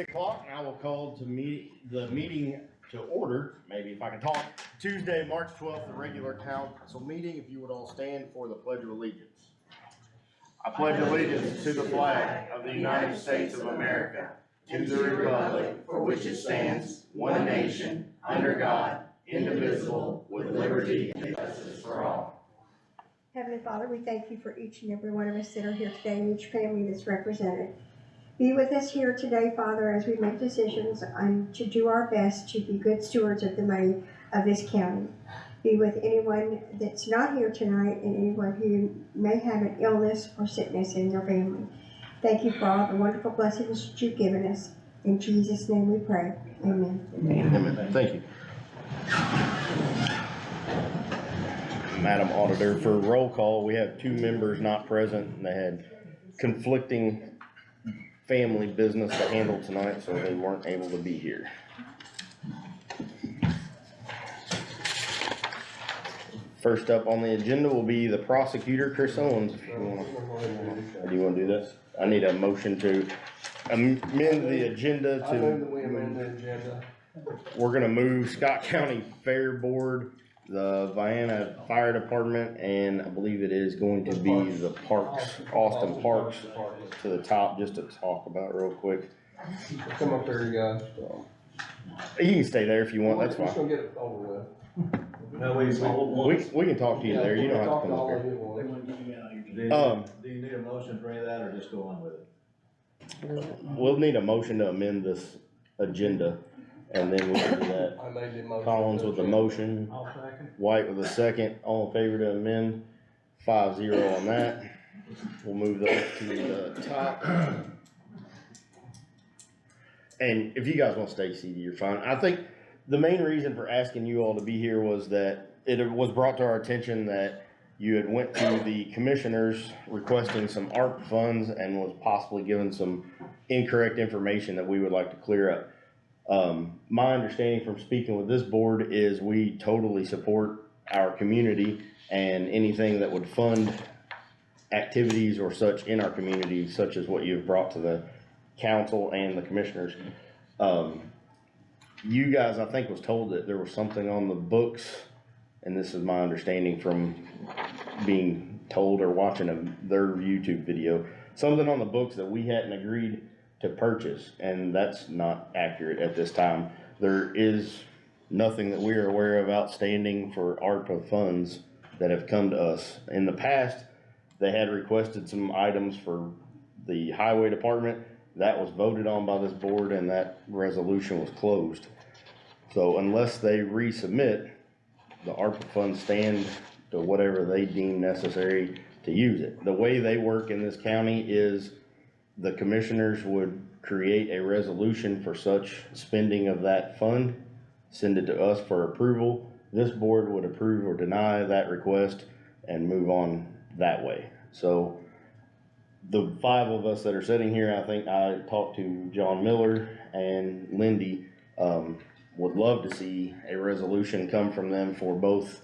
o'clock, and I will call the meeting to order, maybe if I can talk, Tuesday, March 12th, the regular council meeting. If you would all stand for the Pledge of Allegiance. I pledge allegiance to the flag of the United States of America, to the republic for which it stands, one nation, under God, indivisible, with liberty and justice for all. Heavenly Father, we thank you for each and every one of us that are here today and each family that's represented. Be with us here today, Father, as we make decisions to do our best to be good stewards of the money of this county. Be with anyone that's not here tonight and anyone who may have an illness or sickness in their family. Thank you for all the wonderful blessings that you've given us. In Jesus' name we pray. Amen. Amen. Thank you. Madam Auditor, for roll call, we have 2 members not present, and they had conflicting family business to handle tonight, so they weren't able to be here. First up on the agenda will be the prosecutor, Chris Owens. If you wanna, or do you want to do this? I need a motion to amend the agenda I move that we amend the agenda. We're gonna move Scott County Fair Board, the Vienna Fire Department, and I believe it is going to be the Parks, Austin Parks, to the top, just to talk about real quick. Come up there, you guys. You can stay there if you want, that's We're just fine. gonna get it over with. No, we We can talk to you there, you don't have to come up here. Do you need a motion for any of that, or just go on with it? We'll need a motion to amend this agenda, and then we can do that. I made the motion. Collins with the motion, I'll second. White with a second, all in favor to amend, 5-0 on that. We'll move those to the top. And if you guys wanna stay seated, you're fine. I think the main reason for asking you all to be here was that it was brought to our attention that you had went to the commissioners requesting some ARP funds and was possibly given some incorrect information that we would like to clear up. My understanding from speaking with this board is we totally support our community and anything that would fund activities or such in our community, such as what you've brought to the council and the commissioners. You guys, I think, was told that there was something on the books, and this is my understanding from being told or watching their YouTube video, something on the books that we hadn't agreed to purchase, and that's not accurate at this time. There is nothing that we are aware of outstanding for ARPA funds that have come to us. In the past, they had requested some items for the highway department. That was voted on by this board and that resolution was closed. So unless they resubmit, the ARPA funds stand to whatever they deem necessary to use it. The way they work in this county is the commissioners would create a resolution for such spending of that fund, send it to us for approval. This board would approve or deny that request and move on that way. So the 5 of us that are sitting here, I think I talked to John Miller and Lindy, would love to see a resolution come from them for both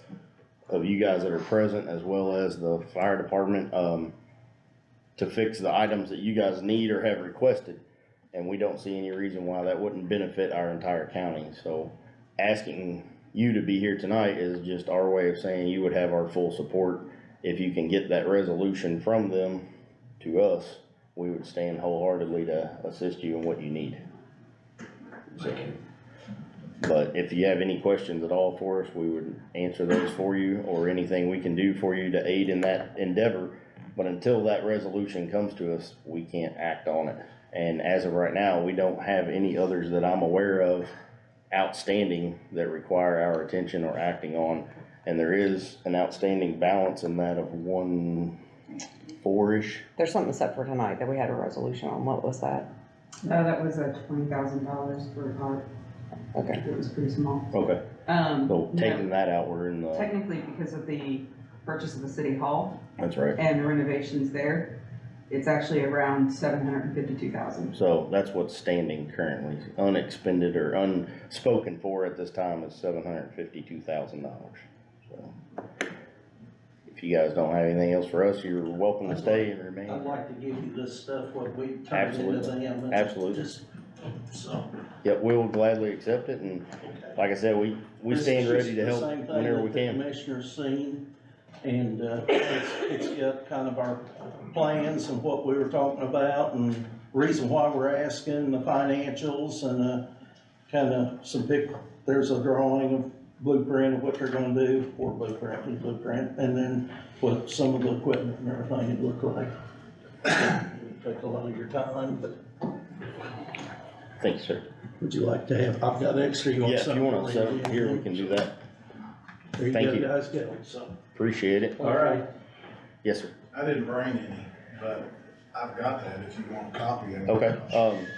of you guys that are present as well as the fire department, to fix the items that you guys need or have requested. And we don't see any reason why that wouldn't benefit our entire county. So asking you to be here tonight is just our way of saying you would have our full support. If you can get that resolution from them to us, we would stand wholeheartedly to assist you in what you need. So, but if you have any questions at all for us, we would answer those for you, or anything we can do for you to aid in that endeavor. But until that resolution comes to us, we can't act on it. And as of right now, we don't have any others that I'm aware of outstanding that require our attention or acting on. And there is an outstanding balance in that of 1.4-ish. There's something set for tonight that we had a resolution on. What was that? That was $20,000 for a car. Okay. It was pretty small. Okay, so taking No, that out, we're in the, technically, because of the purchase of the city hall that's right. and the renovations there, it's actually around $752,000. So that's what's standing currently, unexpended or unspoken for at this time is $752,000. So if you guys don't have anything else for us, you're welcome to stay and remain. I'd like to give you this stuff, what we turned into Absolutely. them. Absolutely. Just so. Yep, we will gladly accept it, and like I said, we This stand is ready just to the help same thing whenever that we the can. Commissioner's seen, and, it's got kind of our plans and what we were talking about, and reason why we're asking, the financials, and, kinda there's a drawing of blueprint of what they're gonna do, or blueprint, and then what some of the equipment and everything would look like. Take a lot of your time, but Thanks, sir. would you like to have, I've got extra, you want Yeah, if something? you wanna set up here, we can do that. There Thank you you. go, guys, go, so. Appreciate it. All right. Yes, sir. I didn't bring any, but I've got that if you want a copy of it. Okay,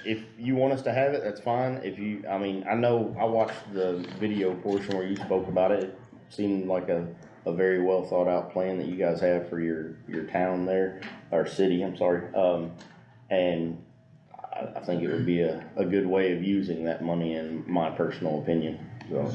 if you want us to have it, that's fine. If you, I mean, I know, I watched the video portion where you spoke about it. It seemed like a very well thought out plan that you guys have for your town there, or city, I'm sorry. And I think it would be a good way of using that money, in my personal opinion. So,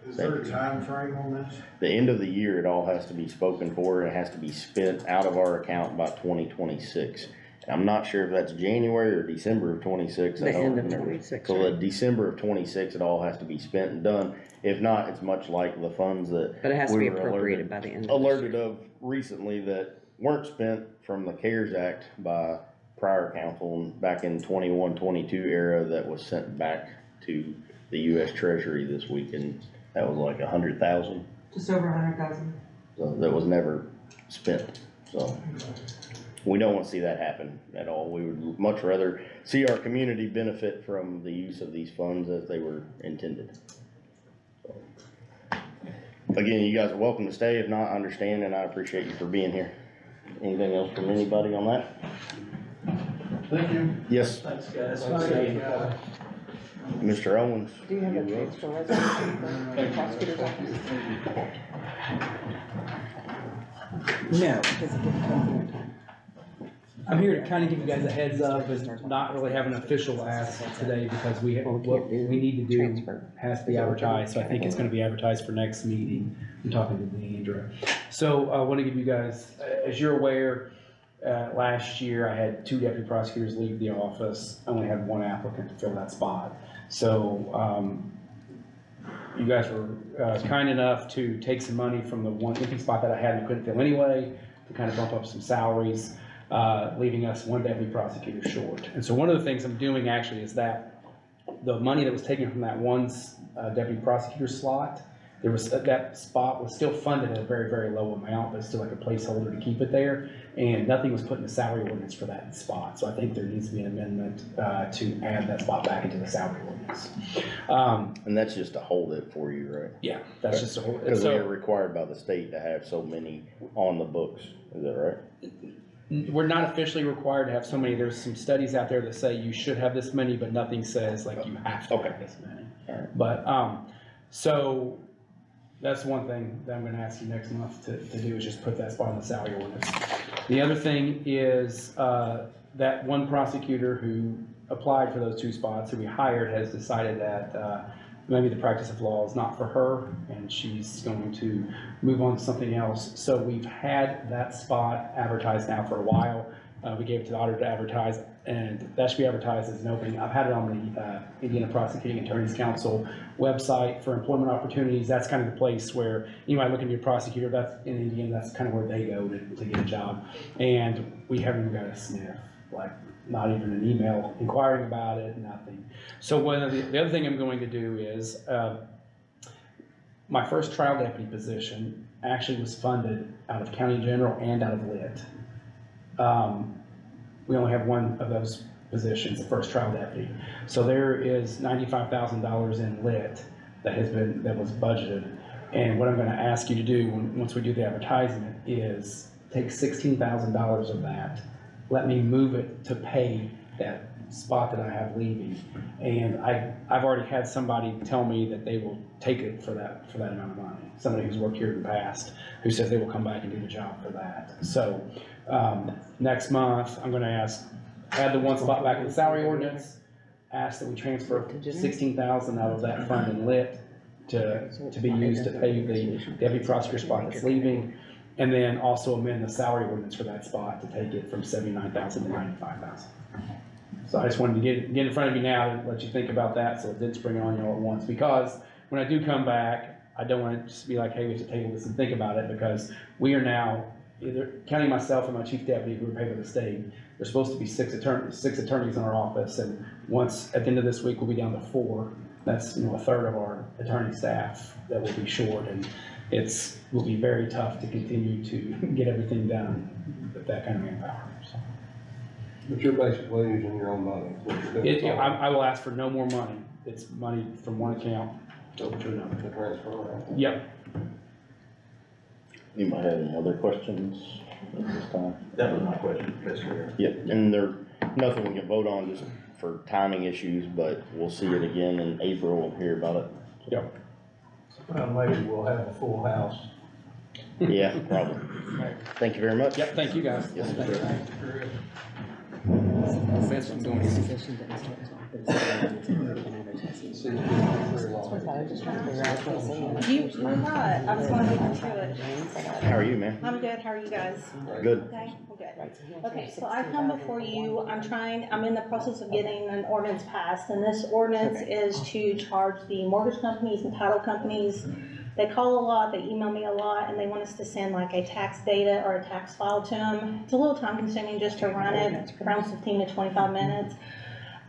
Is there a time frame on this? the end of the year, it all has to be spoken for, and it has to be spent out of our account by 2026. I'm not sure if that's January or December of 26. I The don't end of remember. 26, So right? the December of 26, it all has to be spent and done. If not, it's much like the funds that But it has to we be were appropriated by the end of this alerted year. of recently that weren't spent from the CARES Act by prior council and back in 21, 22 era, that was sent back to the US Treasury this week, and that was like 100,000. Just over 100,000. So that was never spent, so we don't want to see that happen at all. We would much rather see our community benefit from the use of these funds as they were intended. So, again, you guys are welcome to stay. If not, I understand, and I appreciate you for being here. Anything else from anybody on that? Thank you. Yes, Thanks, guys. Mr. Owens. Do you have a transfer resolution from the prosecutor's office? No, Because it didn't come through in time. I'm here to kind of give you guys a heads up and not really have an official ask today because what we need to do Transfer. has to be advertised, so I think it's gonna be advertised for next meeting. I'm talking to Deandra. So I want to give you guys, as you're aware, last year I had 2 deputy prosecutors leave the office. I only had 1 applicant to fill that spot. So, you guys were kind enough to take some money from the 1 empty spot that I had and couldn't fill anyway, to kind of bump up some salaries, leaving us 1 deputy prosecutor short. And so one of the things I'm doing actually is that the money that was taken from that 1 deputy prosecutor slot, that spot was still funded at a very, very low amount, but it's still like a placeholder to keep it there. And nothing was put in the salary ordinance for that spot. So I think there needs to be an amendment to add that spot back into the salary ordinance. And that's just to hold it for you, right? Yeah, that's just a whole. Because we are required by the state to have so many on the books, is that right? We're not officially required to have so many. There's some studies out there that say you should have this many, but nothing says like you have to have this many. Alright. But, so that's one thing that I'm gonna ask you next month to do, is just put that spot on the salary ordinance. The other thing is, that 1 prosecutor who applied for those 2 spots, who we hired, has decided that, maybe the practice of law is not for her, and she's going to move on to something else. So we've had that spot advertised now for a while. We gave it to the auditor to advertise, and that should be advertised as an opening. I've had it on the Indiana Prosecuting Attorneys Council website for employment opportunities. That's kind of the place where anybody looking to be a prosecutor, that's in Indiana, that's kind of where they go to get a job. And we haven't even got a sniff, like not even an email inquiring about it, nothing. So the other thing I'm going to do is, my first trial deputy position actually was funded out of county general and out of lit. We only have 1 of those positions, the first trial deputy. So there is $95,000 in lit that was budgeted. And what I'm gonna ask you to do, once we do the advertisement, is take $16,000 of that, let me move it to pay that spot that I have leaving. And I've already had somebody tell me that they will take it for that amount of money. Somebody who's worked here in the past, who says they will come back and do the job for that. So, next month, I'm gonna add the 1 spot back in the salary ordinance, ask that we transfer 16,000 out of that fund in lit to be used to pay the deputy prosecutor spot that's leaving, and then also amend the salary ordinance for that spot to take it from 79,000 to 95,000. So I just wanted to get in front of you now and let you think about that, so it didn't spring it on you all at once, because when I do come back, I don't wanna just be like, hey, we have to table this and think about it, because we are now, either counting myself and my chief deputy who are paid by the state, there's supposed to be six attorneys in our office, and once, at the end of this week, we'll be down to 4. That's, a third of our attorney staff that will be short, and will be very tough to continue to get everything done with that kind of manpower, so. But you're basically using your own money. is what you're doing. I will ask for no more money. It's money from one account over to another. To transfer around. Yep. Anybody have any other questions at this time? That was my question, Mr. Mayor. Yep, and there, nothing we can vote on just for timing issues, but we'll see it again in April and hear about it. Yep. Well, maybe we'll have a full house. Yeah, probably. Thank you very much. Yep, thank you guys. Yes, Thanks. sir. That's what I'm going to. See, it's been very long. I'm not, I just wanna get into it. How are you, man? I'm good, how are you guys? Good. Okay, well, good. Okay, so I come before you, I'm in the process of getting an ordinance passed, and this ordinance is to charge the mortgage companies and title companies. They call a lot, they email me a lot, and they want us to send like a tax data or a tax file to them. It's a little time consuming just to run it, around 15 to 25 minutes.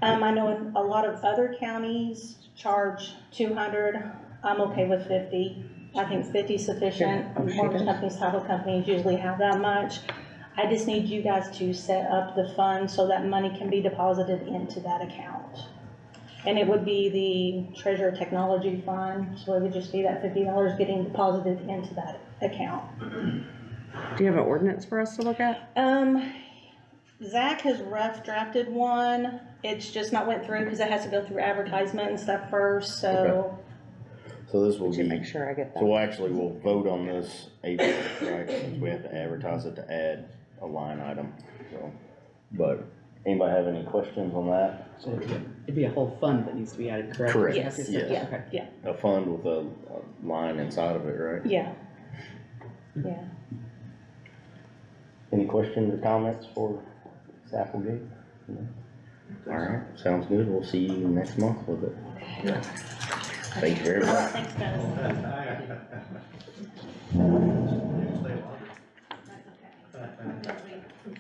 I know a lot of other counties charge 200, I'm okay with 50. I think 50 is sufficient. Mortgage companies, title companies usually have that much. I just need you guys to set up the fund so that money can be deposited into that account. And it would be the Treasurer Technology Fund, so it would just be that $50 getting deposited into that account. Do you have an ordinance for us to look at? Zach has rough drafted one. It's just not went through because it has to go through advertisement and stuff first, so. So this will Did you be, make sure I get that? so we'll vote on this April, right, since we have to advertise it to add a line item, so. But, anybody have any questions on that? So it'd be a whole fund that needs to be added, correct? Correct. Yes, Yes. yeah, A fund with a line inside of it, right? yeah. Yeah. Any questions or comments for Ms. Applegate? No? All right, sounds good. We'll see you next month with it. Thank you very much. Thanks, guys.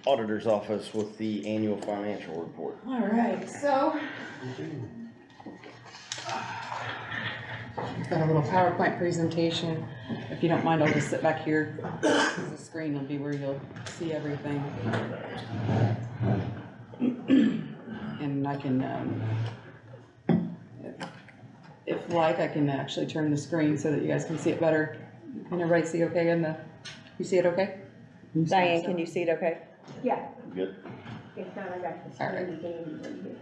Auditor's office with the annual financial report. All right, so. Got a little PowerPoint presentation. If you don't mind, I'll just sit back here. The screen will be where you'll see everything. And I can, if like, I can actually turn the screen so that you guys can see it better. Can everybody see okay in the, you see it okay? Diane, can you see it okay? Yeah. Good. If not, I got the All right. screen.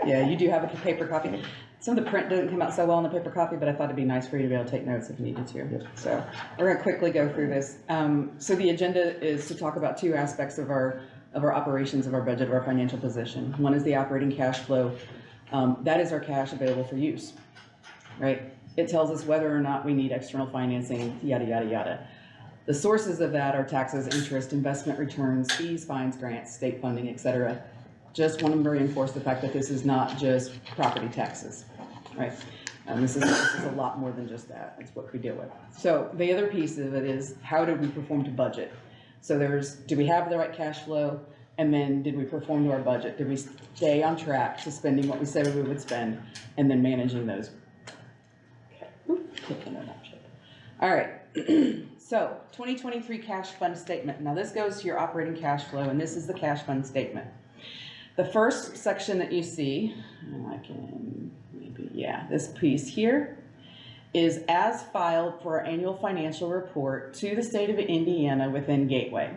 Yeah, you do have a paper copy. Some of the print doesn't come out so well in the paper copy, but I thought it'd be nice for you to be able to take notes if you needed to. So we're gonna quickly go through this. So the agenda is to talk about two aspects of our operations, of our budget, of our financial position. One is the operating cash flow. That is our cash available for use, right? It tells us whether or not we need external financing, yada, yada, yada. The sources of that are taxes, interest, investment returns, fees, fines, grants, state funding, et cetera. Just want to reinforce the fact that this is not just property taxes, right? This is a lot more than just that. It's what we deal with. So the other piece of it is, how did we perform to budget? So do we have the right cash flow? And then did we perform to our budget? Did we stay on track to spending what we said we would spend and then managing those? Okay. All right. So 2023 cash fund statement. Now this goes to your operating cash flow, and this is the cash fund statement. The first section that you see, and I can maybe, yeah, this piece here is as filed for our annual financial report to the state of Indiana within Gateway.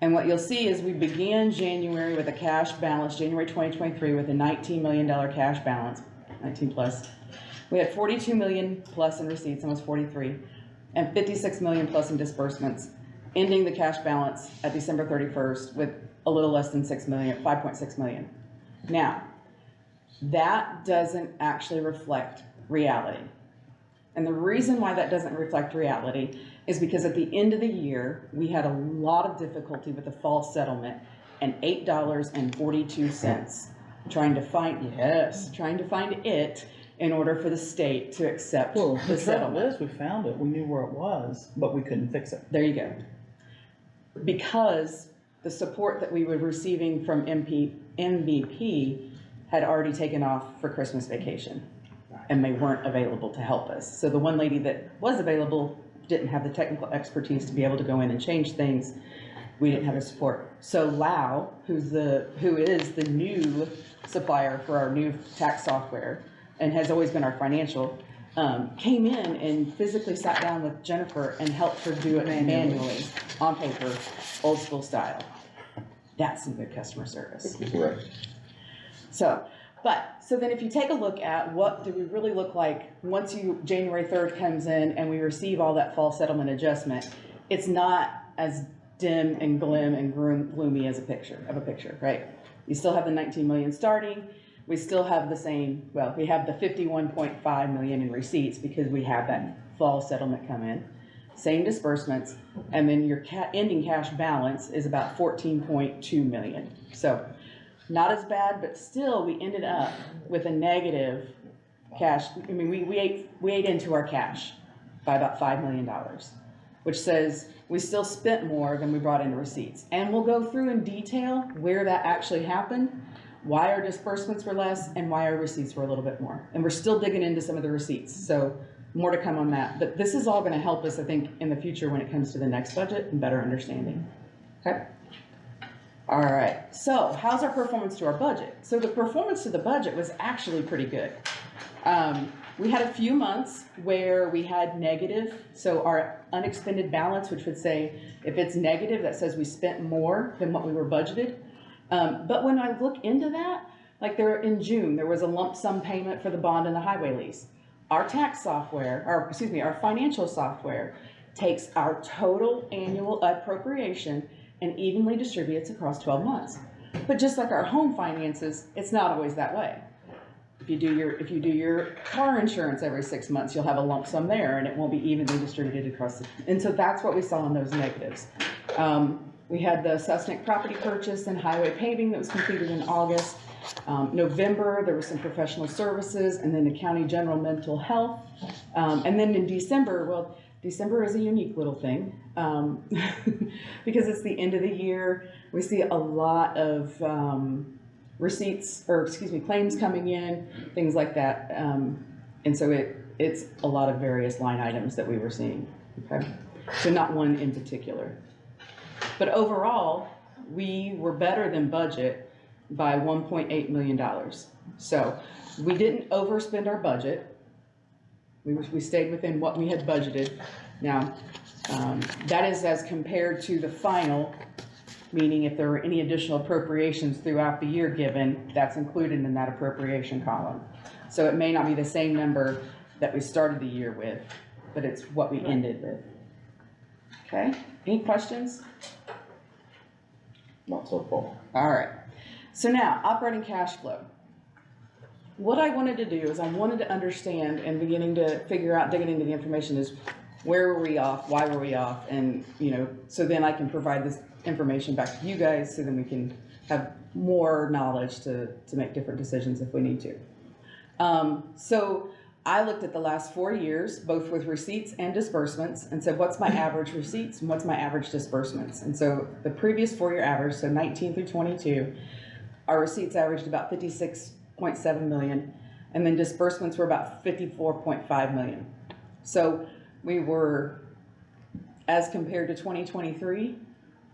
And what you'll see is we began January with a cash balance, January 2023, with a $19 million cash balance, 19 plus. We had 42 million plus in receipts, almost 43, and 56 million plus in disbursements, ending the cash balance at December 31st with a little less than 6 million, 5.6 million. Now, that doesn't actually reflect reality. And the reason why that doesn't reflect reality is because at the end of the year, we had a lot of difficulty with the fall settlement, and $8.42 trying to find it in order for the state to accept Well, the the trouble settlement. is, we found it, we knew where it was, but we couldn't fix it. There you go. Because the support that we were receiving from MVP had already taken off for Christmas vacation, and they weren't available to help us. So the one lady that was available didn't have the technical expertise to be able to go in and change things. We didn't have the support. So Lau, who is the new supplier for our new tax software and has always been our financial, came in and physically sat down with Jennifer and helped her do it manually on paper, old school style. That's some good customer service. Right. So then if you take a look at what do we really look like once January 3rd comes in and we receive all that fall settlement adjustment, it's not as dim and glim and gloomy as a picture, right? You still have the 19 million starting. We still have the same, well, we have the 51.5 million in receipts because we have that fall settlement come in. Same disbursements, and then your ending cash balance is about 14.2 million. So not as bad, but still we ended up with a negative cash. I mean, we ate into our cash by about $5 million, which says we still spent more than we brought into receipts. And we'll go through in detail where that actually happened, why our disbursements were less, and why our receipts were a little bit more. And we're still digging into some of the receipts, so more to come on that. But this is all gonna help us, I think, in the future when it comes to the next budget and better understanding, okay? All right, so how's our performance to our budget? So the performance to the budget was actually pretty good. We had a few months where we had negative, so our unexpended balance, which would say if it's negative, that says we spent more than what we were budgeted. But when I look into that, like in June, there was a lump sum payment for the bond and the highway lease. Our tax software, our financial software takes our total annual appropriation and evenly distributes across 12 months. But just like our home finances, it's not always that way. If you do your car insurance every 6 months, you'll have a lump sum there and it won't be evenly distributed across and so that's what we saw in those negatives. We had the Susnick property purchase and highway paving that was completed in August. November, there was some professional services, and then the county general mental health. And then in December, well, December is a unique little thing because it's the end of the year. We see a lot of claims coming in, things like that. And so it's a lot of various line items that we were seeing, okay? So not one in particular. But overall, we were better than budget by $1.8 million. So we didn't overspend our budget. We stayed within what we had budgeted. Now, that is as compared to the final, meaning if there were any additional appropriations throughout the year given, that's included in that appropriation column. So it may not be the same number that we started the year with, but it's what we ended with. Okay, any questions? Not so far. All right, so now operating cash flow. What I wanted to do is I wanted to understand and beginning to figure out, digging into the information is where were we off, why were we off, and so then I can provide this information back to you guys so then we can have more knowledge to make different decisions if we need to. So I looked at the last 4 years, both with receipts and disbursements, and said, what's my average receipts and what's my average disbursements? And so the previous 4-year average, so 19 through 22, our receipts averaged about 56.7 million, and then disbursements were about 54.5 million. So we were, as compared to 2023,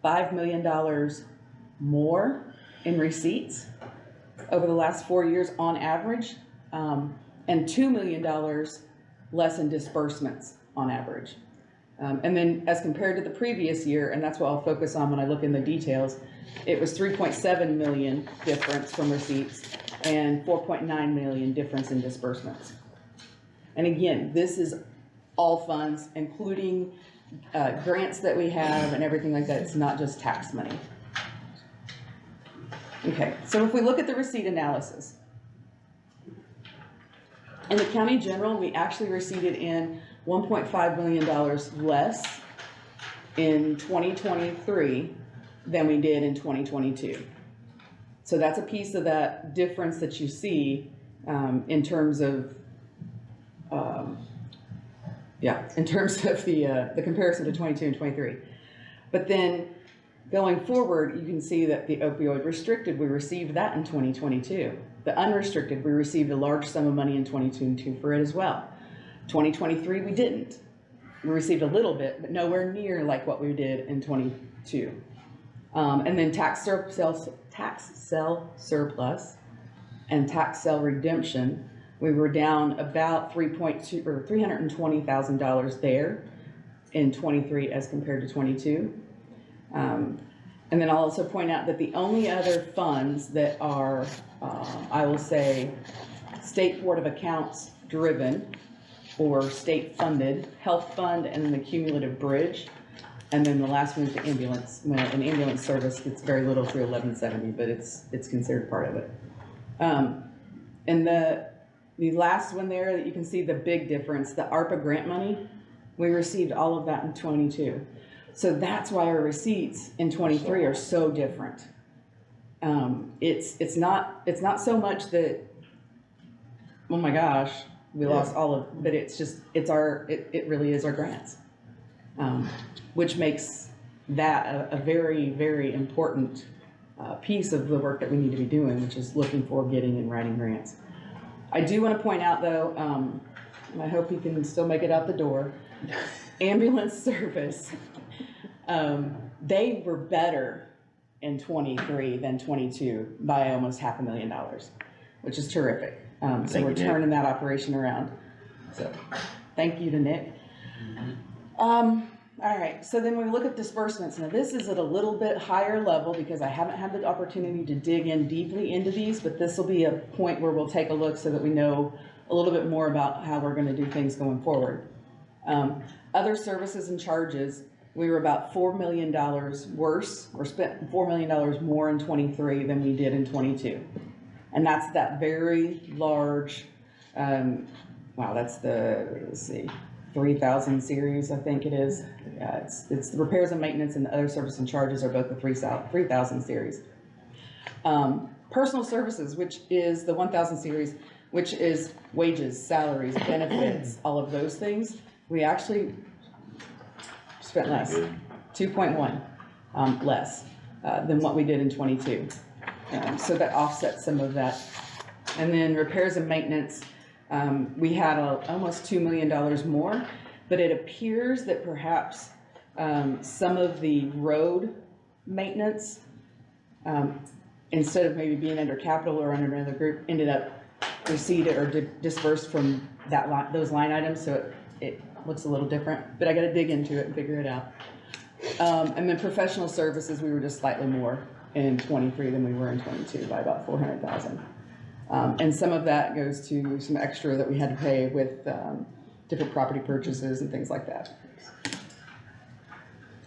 $5 million more in receipts over the last 4 years on average, and $2 million less in disbursements on average. And then as compared to the previous year, and that's what I'll focus on when I look in the details, it was 3.7 million difference from receipts and 4.9 million difference in disbursements. And again, this is all funds, including grants that we have and everything like that. It's not just tax money. Okay, so if we look at the receipt analysis, in the county general, we actually receipted in $1.5 million less in 2023 than we did in 2022. So that's a piece of that difference that you see, in terms of, in terms of the comparison to 22 and 23. But then going forward, you can see that the opioid restricted, we received that in 2022. The unrestricted, we received a large sum of money in 22 for it as well. 2023, we didn't. We received a little bit, but nowhere near like what we did in 22. And then tax sale surplus and tax sale redemption, we were down about $320,000 there in 23 as compared to 22. And then I'll also point out that the only other funds that are, I will say, State Board of Accounts driven or state funded, health fund and then the cumulative bridge. And then the last one is the ambulance. An ambulance service gets very little through 1170, but it's considered part of it. And the last one there that you can see the big difference, the ARPA grant money, we received all of that in 22. So that's why our receipts in 23 are so different. It's not so much that, oh my gosh, we lost all of, but it's just, it really is our grants. Which makes that a very, very important piece of the work that we need to be doing, which is looking for, getting, and writing grants. I do want to point out though, and I hope you can still make it out the door, ambulance service, they were better in 23 than 22 by almost $500,000, which is terrific. So we're turning that operation around. So thank you to Nick. All right, so then when we look at disbursements, now this is at a little bit higher level because I haven't had the opportunity to dig in deeply into these, but this will be a point where we'll take a look so that we know a little bit more about how we're gonna do things going forward. Other services and charges, we were about $4 million worse, or spent $4 million more in 23 than we did in 22. And that's that very large, wow, that's the, let's see, 3000 series, I think it is. Yeah, it's the repairs and maintenance and the other service and charges are both the 3000 series. Personal services, which is the 1000 series, which is wages, salaries, benefits, all of those things. We actually spent less, 2.1 less than what we did in 22. So that offsets some of that. And then repairs and maintenance, we had almost $2 million more, but it appears that perhaps some of the road maintenance, instead of maybe being under capital or under another group, ended up receded or dispersed from those line items, so it looks a little different, but I gotta dig into it and figure it out. And then professional services, we were just slightly more in 23 than we were in 22 by about 400,000. And some of that goes to some extra that we had to pay with different property purchases and things like that.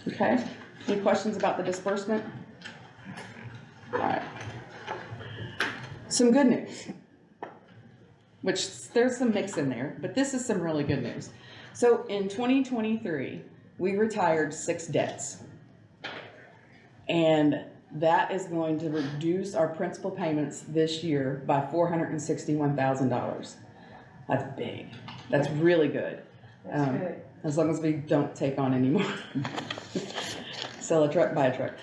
Okay, any questions about the disbursement? All right. Some good news, which there's some mix in there, but this is some really good news. So in 2023, we retired 6 debts. And that is going to reduce our principal payments this year by $461,000. That's big. That's really good. That's good. As long as we don't take on any more. Sell a truck, buy a truck.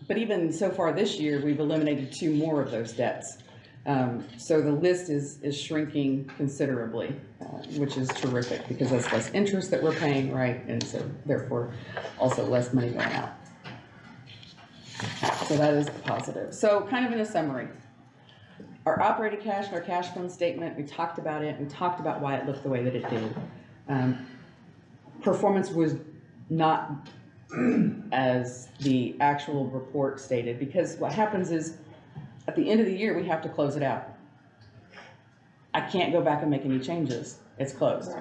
But even so far this year, we've eliminated 2 more of those debts. So the list is shrinking considerably, which is terrific because that's less interest that we're paying, right? And so therefore also less money going out. So that is positive. So kind of in a summary, our operating cash and our cash fund statement, we talked about it. We talked about why it looked the way that it did. Performance was not as the actual report stated, because what happens is at the end of the year, we have to close it out. I can't go back and make any changes. It's closed,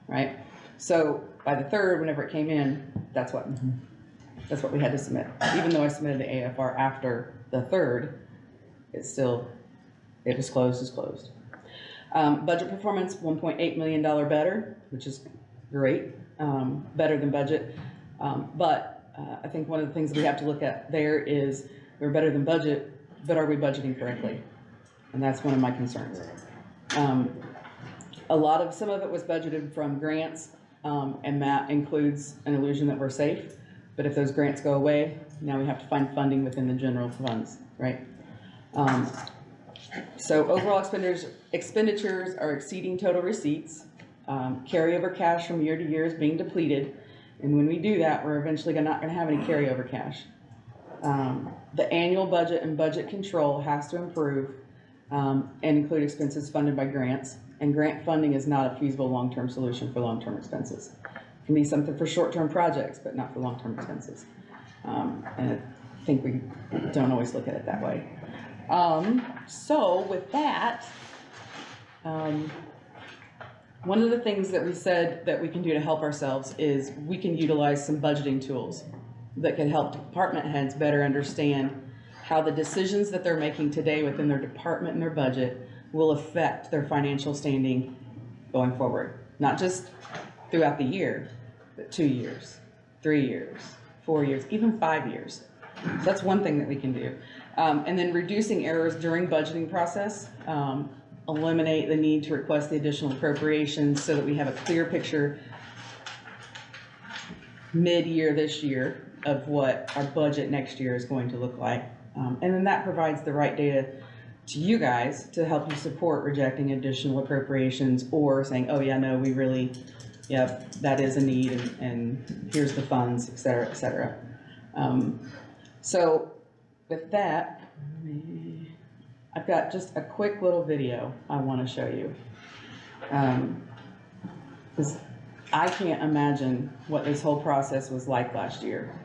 right? So by the 3rd, whenever it came in, that's what we had to submit. Even though I submitted the AFR after the 3rd, it was closed, is closed. Budget performance, $1.8 million better, which is great, better than budget. But I think one of the things that we have to look at there is we're better than budget, but are we budgeting correctly? And that's one of my concerns. Some of it was budgeted from grants, and that includes an illusion that we're safe. But if those grants go away, now we have to find funding within the general funds, right? So overall expenditures are exceeding total receipts. Carryover cash from year to year is being depleted. And when we do that, we're eventually not gonna have any carryover cash. The annual budget and budget control has to improve, and include expenses funded by grants. And grant funding is not a feasible long-term solution for long-term expenses. It can be something for short-term projects, but not for long-term expenses. And I think we don't always look at it that way. So with that, one of the things that we said that we can do to help ourselves is we can utilize some budgeting tools that can help department heads better understand how the decisions that they're making today within their department and their budget will affect their financial standing going forward. Not just throughout the year, but 2 years, 3 years, 4 years, even 5 years. So that's one thing that we can do. And then reducing errors during budgeting process, eliminate the need to request the additional appropriations so that we have a clear picture mid-year this year of what our budget next year is going to look like. And then that provides the right data to you guys to help you support rejecting additional appropriations or saying, oh yeah, no, we really, yeah, that is a need and here's the funds, et cetera, et cetera. So with that, I've got just a quick little video I want to show you. Because I can't imagine what this whole process was like last year.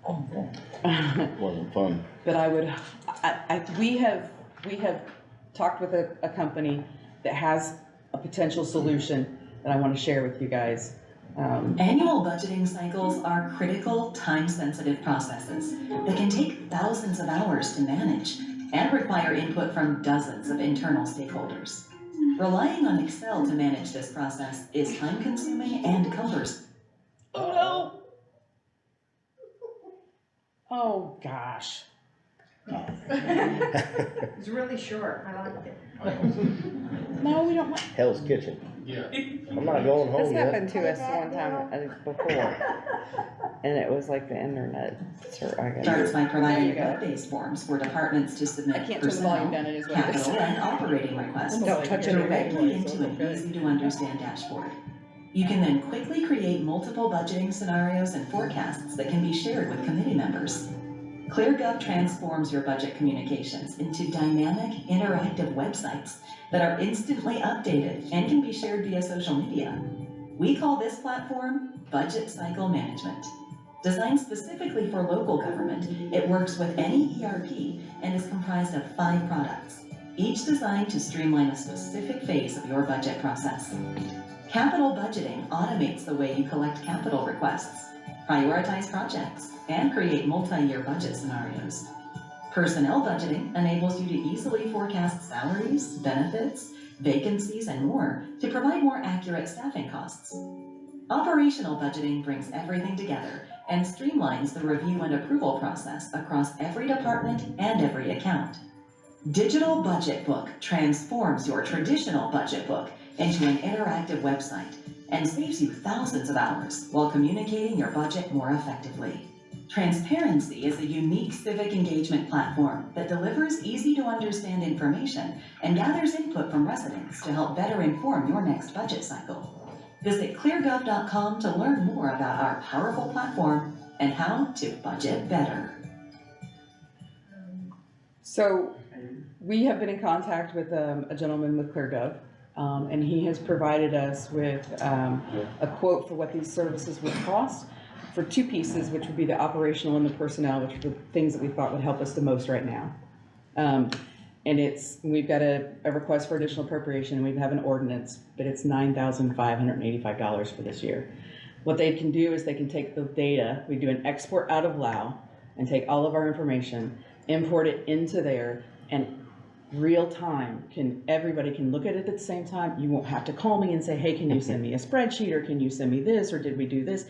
It wasn't fun. But we have talked with a company that has a potential solution that I want to share with you guys. Annual budgeting cycles are critical, time-sensitive processes that can take thousands of hours to manage and require input from dozens of internal stakeholders. Relying on Excel to manage this process is time-consuming and cumbersome. Oh no! Oh gosh. It's really short, I liked it. No, we don't want. Hell's Kitchen. Yeah. I'm not going home This yet. happened to us one time before, and it was like the internet, Starts by There providing you go. web-based forms for departments to I submit can't turn the volume personnel, down, it is what it is. capital, and operating requests Don't touch anything. directly into an easy-to-understand dashboard. You can then quickly create multiple budgeting scenarios and forecasts that can be shared with committee members. ClearGov transforms your budget communications into dynamic, interactive websites that are instantly updated and can be shared via social media. We call this platform Budget Cycle Management. Designed specifically for local government, it works with any ERP and is comprised of 5 products, each designed to streamline a specific phase of your budget process. Capital budgeting automates the way you collect capital requests, prioritize projects, and create multi-year budget scenarios. Personnel budgeting enables you to easily forecast salaries, benefits, vacancies, and more to provide more accurate staffing costs. Operational budgeting brings everything together and streamlines the review and approval process across every department and every account. Digital Budget Book transforms your traditional budget book into an interactive website and saves you thousands of hours while communicating your budget more effectively. Transparency is a unique civic engagement platform that delivers easy-to-understand information and gathers input from residents to help better inform your next budget cycle. Visit cleargov.com to learn more about our powerful platform and how to budget better. So we have been in contact with a gentleman with ClearGov, and he has provided us with a quote for what these services would cost for 2 pieces, which would be the operational and the personnel, which are the things that we thought would help us the most right now. And we've got a request for additional appropriation, and we have an ordinance, but it's $9,585 for this year. What they can do is they can take the data, we do an export out of LAO, and take all of our information, import it into there, and real time, everybody can look at it at the same time. You won't have to call me and say, hey, can you send me a spreadsheet, or can you send me this, or did we do this?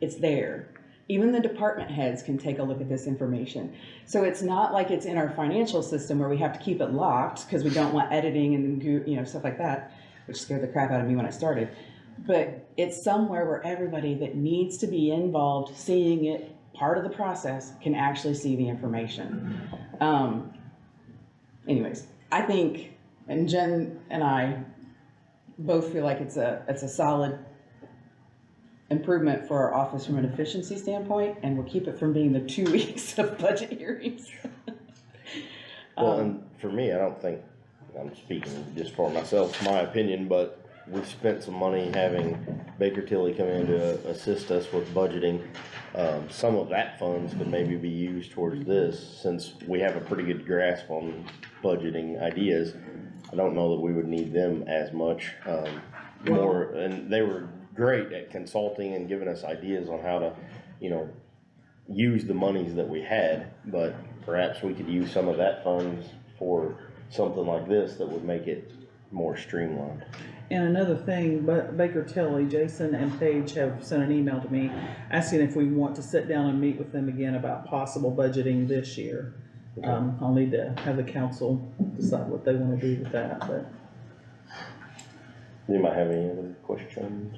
It's there. Even the department heads can take a look at this information. So it's not like it's in our financial system where we have to keep it locked because we don't want editing and stuff like that, which scared the crap out of me when I started. But it's somewhere where everybody that needs to be involved, seeing it, part of the process, can actually see the information. Anyways, I think, and Jen and I both feel like it's a solid improvement for our office from an efficiency standpoint, and we'll keep it from being the 2 weeks of budget hearings. Well, and for me, I don't think, I'm speaking just for myself, my opinion, but we've spent some money having Baker Tilly come in to assist us with budgeting. Some of that funds could maybe be used towards this, since we have a pretty good grasp on budgeting ideas. I don't know that we would need them as much, more, and they were great at consulting and giving us ideas on how to, use the monies that we had, but perhaps we could use some of that funds for something like this that would make it more streamlined. And another thing, but Baker Tilly, Jason and Paige have sent an email to me asking if we want to sit down and meet with them again about possible budgeting this year. I'll need to have the council decide what they want to do with that, but. You might have any other questions?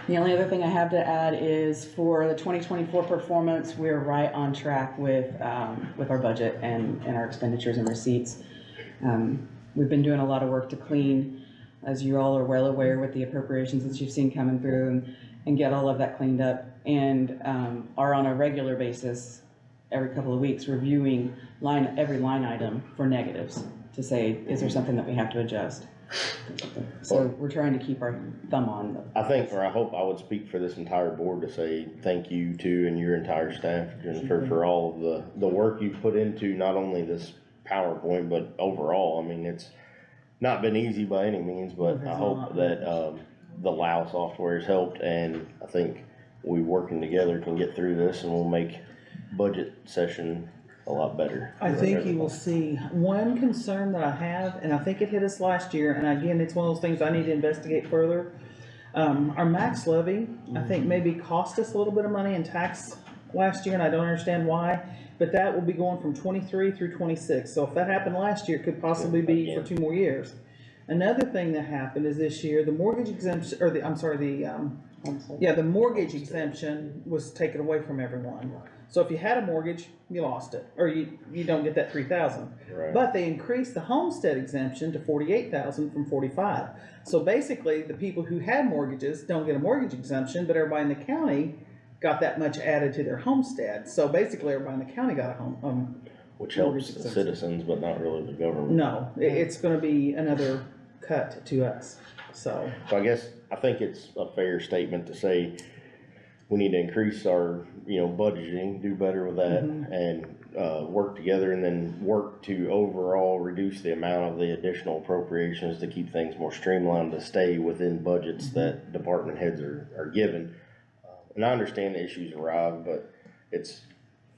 The only other thing I have to add is for the 2024 performance, we're right on track with our budget and our expenditures and receipts. We've been doing a lot of work to clean, as you all are well aware, with the appropriations that you've seen coming through, and get all of that cleaned up, and are on a regular basis, every couple of weeks, reviewing every line item for negatives to say, is there something that we have to adjust? So we're trying to keep our thumb on them. I think, or I hope I would speak for this entire board to say thank you to, and your entire staff, Jennifer, for all of the work you've put into not only this PowerPoint, but overall. I mean, it's not been easy by any means, but I hope that the LAO software has helped, and I think we working together can get through this, and we'll make budget session a lot better. I think you will see, one concern that I have, and I think it hit us last year, and again, it's one of those things I need to investigate further. Our max levy, I think maybe cost us a little bit of money in tax last year, and I don't understand why, but that will be going from 23 through 26. So if that happened last year, it could possibly be for 2 more years. Another thing that happened is this year, the mortgage exemption, or the mortgage exemption was taken away from everyone. So if you had a mortgage, you lost it, or you don't get that $3,000. Right. But they increased the homestead exemption to $48,000 from $45,000. So basically, the people who had mortgages don't get a mortgage exemption, but everybody in the county got that much added to their homestead. So basically, everybody in the county got a which helps the citizens, but not really the government. No, it's going to be another cut to us. So I guess I think it's a fair statement to say we need to increase our, budgeting, do better with that, and work together, and then work to overall reduce the amount of the additional appropriations to keep things more streamlined, to stay within budgets that department heads are given. And I understand the issues arrive, but it's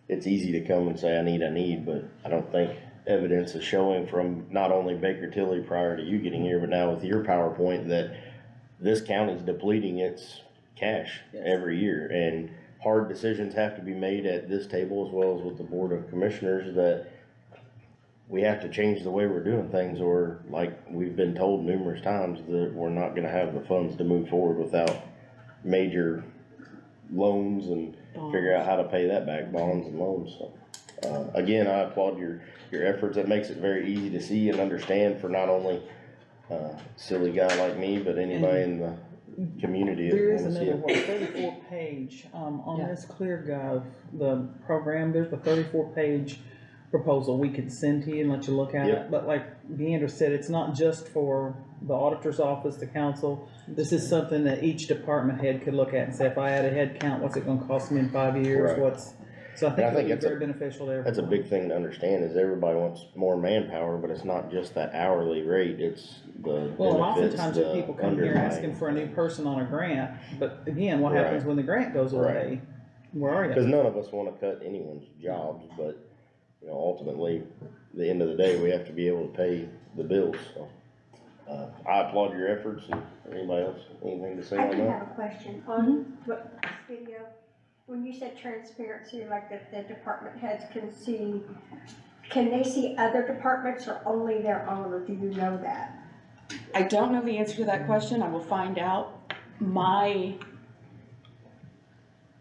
easy to come and say, I need, but I don't think evidence is showing from not only Baker Tilly prior to you getting here, but now with your PowerPoint, that this county is depleting its cash every year, and hard decisions have to be made at this table as well as with the Board of Commissioners, that we have to change the way we're doing things, or like we've been told numerous times, that we're not gonna have the funds to move forward without major loans and figure out how to pay that back, bonds and loans. So again, I applaud your efforts. It makes it very easy to see and understand for not only a silly guy like me, but anybody in the community. there is another 34 page on this ClearGov, the program. There's a 34-page proposal we could send to you and let you look at it. But like Deandra said, it's not just for the auditor's office, the council. This is something that each department head could look at and say, if I add a head count, what's it going to cost me in 5 years? Right. So I think it's very beneficial to everyone. That's a big thing to understand, is everybody wants more manpower, but it's not just that hourly rate, it's the Well, benefits, oftentimes the people come here asking for a new person on a grant, but again, what happens when the grant goes away? Where are you? Because none of us want to cut anyone's jobs, but, ultimately, at the end of the day, we have to be able to pay the bills, so. I applaud your efforts, and anybody else, anything to say I on do that? have a question on this video. when you said transparency, like that the department heads can they see other departments or only their own, or do you know that? I don't know the answer to that question, I will find out. My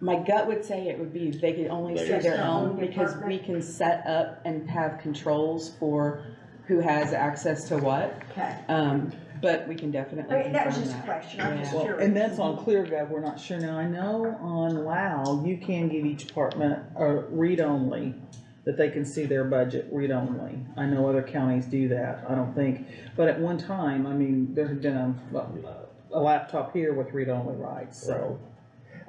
gut would say it would be they could only see Just their their own, own because we department? can set up and have controls for who has access to what, Okay. but we can definitely Okay, that was confirm just a that. question, I'm just Yeah. Well, curious. and that's on ClearGov, we're not sure. Now, I know on LAO, you can give each department a read-only, that they can see their budget read-only. I know other counties do that, I don't think, but at one time, I mean, there had been a laptop here with read-only rights, so.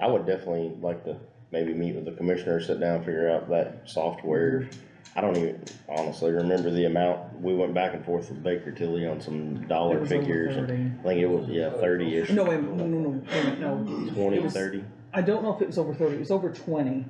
I would definitely like to maybe meet with the commissioner, sit down, figure out that software. I don't even honestly remember the amount. We went back and forth with Baker Tilly on some It dollar was over figures. 30. I think it was, 30-ish. No, wait, no. 20, It was- 30. I don't know if it was over 30, it was over 20.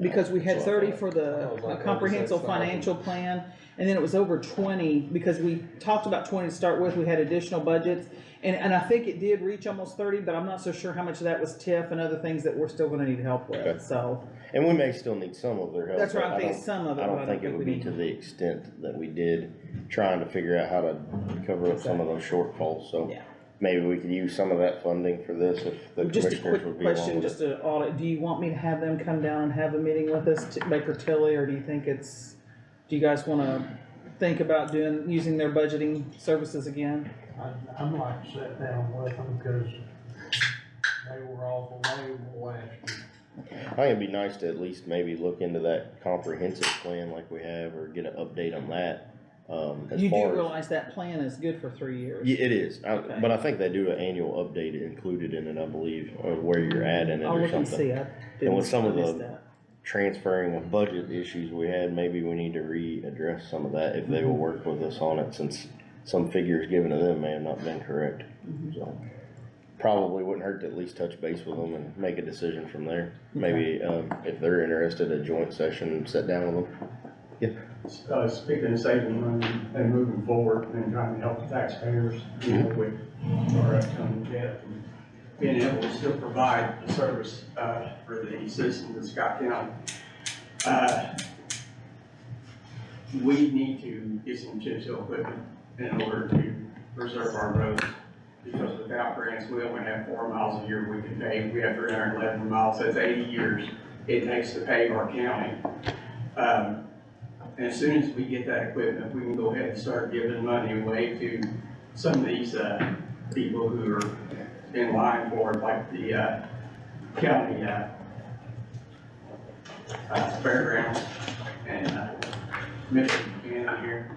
Because we had 30 for the comprehensive financial plan, and then it was over 20, because we talked about 20 to start with, we had additional budgets. And I think it did reach almost 30, but I'm not so sure how much of that was TIF and other things that we're still gonna need help Okay. with, so. And we may still need some of their help. That's right, but I think some of it, I but don't think it would we be need. to the extent that we did, trying to figure out how to cover up some of those shortfalls, so. Yeah. Maybe we could use some of that funding for this if the Just a commissioners quick would be along question, with just it. to audit, do you want me to have them come down and have a meeting with us, Baker Tilly, or do you think do you guys wanna think about using their budgeting services again? I'd like to sit down with them, cause they were awful valuable last year. I think it'd be nice to at least maybe look into that comprehensive plan like we have, or get an update on that. As You do far as, realize that plan is good for 3 years? yeah, it is, Okay. but I think they do an annual update included in it, I believe, or where you're at in it I'll or look and something. see, I And with some of missed the that. transferring of budget issues we had, maybe we need to readdress some of that if they will work with us on it, since some figures given to them may have not been correct. So, probably wouldn't hurt to at least touch base with them and make a decision from there. Maybe, if they're interested, a joint session, sit down with them. Speaking of saving money and moving forward and trying to help the taxpayers, with our upcoming debt, and being able to still provide the service, for the citizens of Scott County. We need to get some chip seal equipment in order to preserve our roads, because without grants, we only have 4 miles a year we can pave. We have 311 miles, that's 80 years it takes to pave our county. And as soon as we get that equipment, we can go ahead and start giving money away to some of these, people who are in line for it, like the, county, fairgrounds and, Michigan County here.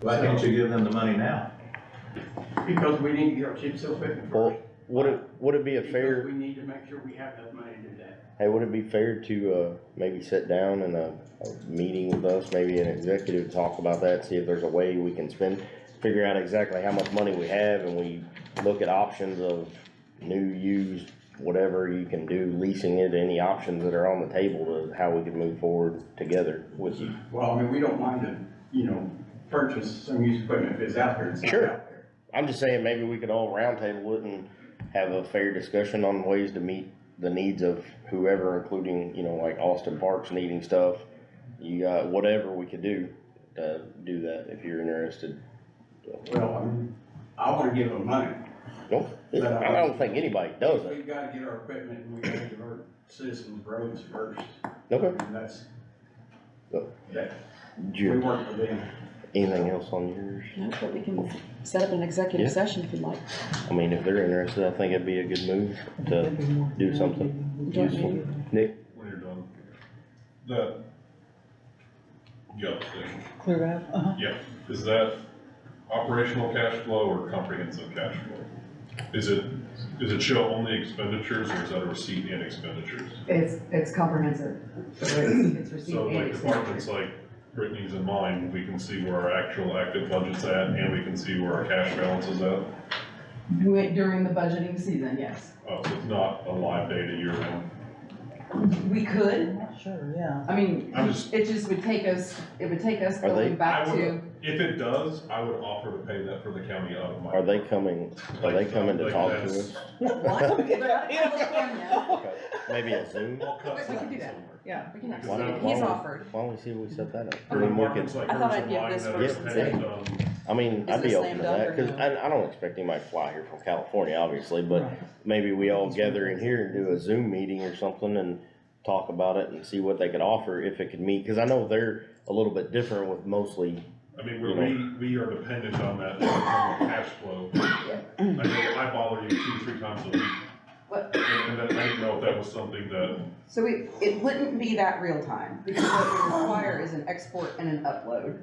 Why can't you give them the money now? Because we need to get our chip seal equipment first. Well, would it be a fair? Because we need to make sure we have enough money to do that. Hey, would it be fair to, maybe sit down in a meeting with us, maybe an executive, talk about that, see if there's a way we can figure out exactly how much money we have, and we look at options of new, used, whatever you can do, leasing it, any options that are on the table to how we can move forward together with you. Well, I mean, we don't mind to, purchase some used equipment if it's out there, it's not Sure. out there. I'm just saying, maybe we could all roundtable it and have a fair discussion on ways to meet the needs of whoever, including, like Austin Parks needing stuff. You got whatever we could do to do that if you're interested. Well, I mean, I wanna give them money. Nope, I don't think anybody does it. We've gotta get our equipment and we gotta give our citizens roads first. Okay. And that's, that, we Jim, work for them. anything else on yours? No, but we can set up an executive Yeah. session if you'd like. I mean, if they're interested, I think it'd be a good move to do something Joint useful. meeting. Nick? When you're done, that gut thing, ClearGov, yeah, is that operational cash flow or comprehensive cash flow? Does it show only expenditures, or is that a receipt and expenditures? It's comprehensive, so it's receipt So and like expenditure. departments like Brittany's and mine, we can see where our actual active budget's at, and we can see where our cash balance is at. During the budgeting season, yes. So it's not a live data year round. We could, sure, yeah. I mean, I'm just- it just would take us, Are they- going back I would- to If it does, I would offer to pay that for the county out of my. Are they coming to Like talk to that's- us? What? Okay, maybe a Zoom? I'll cut We can do that. somewhere. Yeah. We can Why absolutely, not? he's Why offered. don't we see if we set that up? For Then we departments can, like I thought hers I'd give online this that are first and say- dependent on- I mean, Is I'd this be open slam to dunk that, or cause no? I don't expect anybody to fly here from California, obviously, but Right. maybe we all gather in here and do a Zoom meeting or something and talk about it and see what they could offer, if it could meet, cause I know they're a little bit different with mostly, I mean, we are dependent on that cash flow. I know I bother you 2 or 3 times a week. What? And I didn't know if that was something that, So it wouldn't be that real time, because what we require is an export and an upload,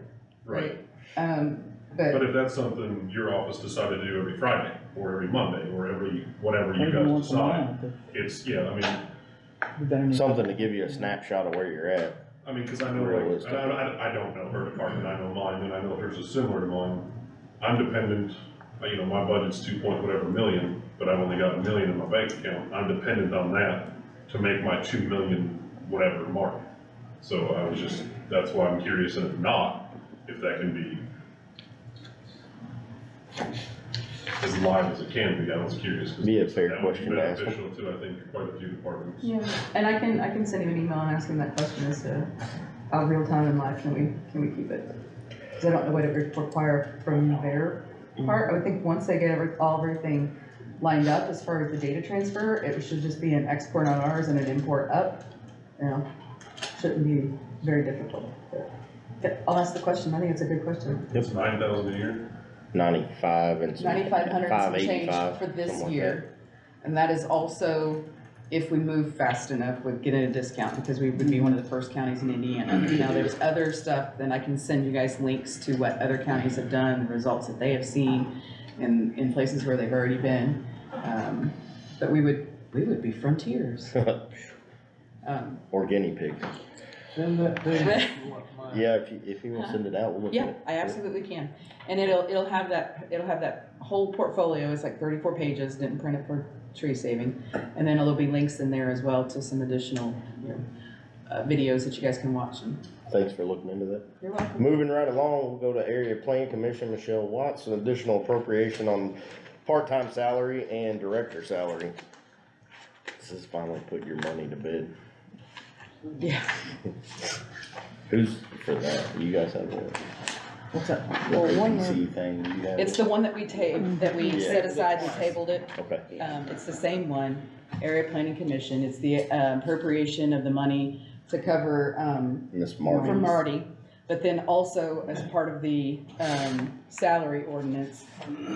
right, but but if that's something your office decided to do every Friday, or every Monday, or every, whatever you Maybe guys once a decide, month. it's, yeah, I mean, We better need- something to give you a snapshot of where you're at. I mean, cause I know, like, and I don't know her department, I know mine, and I know hers is similar to mine. I'm dependent, you know, my budget's 2 point whatever million, but I've only got $1 million in my bank account, I'm dependent on that to make my 2 million whatever mark. So I was just, that's why I'm curious, and if not, if that can be as live as it can be, I was curious. 'Cause Be a fair that would be question to ask. beneficial to, I think, quite a few departments. yeah, and I can send him an email and ask him that question as to how real time in life can we keep it? Cause I don't know what it would require from their part, I would think once they get everything lined up as far as the data transfer, it should just be an export on ours and an import up, you know, shouldn't be very difficult. But I'll ask the question, I think it's a good question. It's 9,000 a year. 95 and some. 9,500 and some change 585, for this something like year. And that is also if we move fast enough with getting a discount, because we would be one of the first counties in Indiana. Now, there's other stuff, then I can send you guys links to what other counties have done, the results that they have seen in places where they've already been. But we would be frontiers. that. Or guinea pigs. Send that to me. Yeah, if you will send it out, we'll look at Yeah, it. I absolutely can. And it'll have that whole portfolio, it's like 34 pages, didn't print it for tree saving. And then there'll be links in there as well to some additional, videos that you guys can watch. And Thanks for looking into that. you're welcome. Moving right along, we'll go to Area Plan Commission, Michelle Watts, an additional appropriation on part-time salary and director salary. This is finally put your money to bed. Yeah. Who's for that? You guys have a, What's that? the Well, one more. APC thing, you have? It's the one that we Yeah. set aside and tabled it. Okay, It's the same one, Area Planning Commission. It's the appropriation of the money to cover, Miss for Martin. Marty. But then also, as part of the, salary ordinance,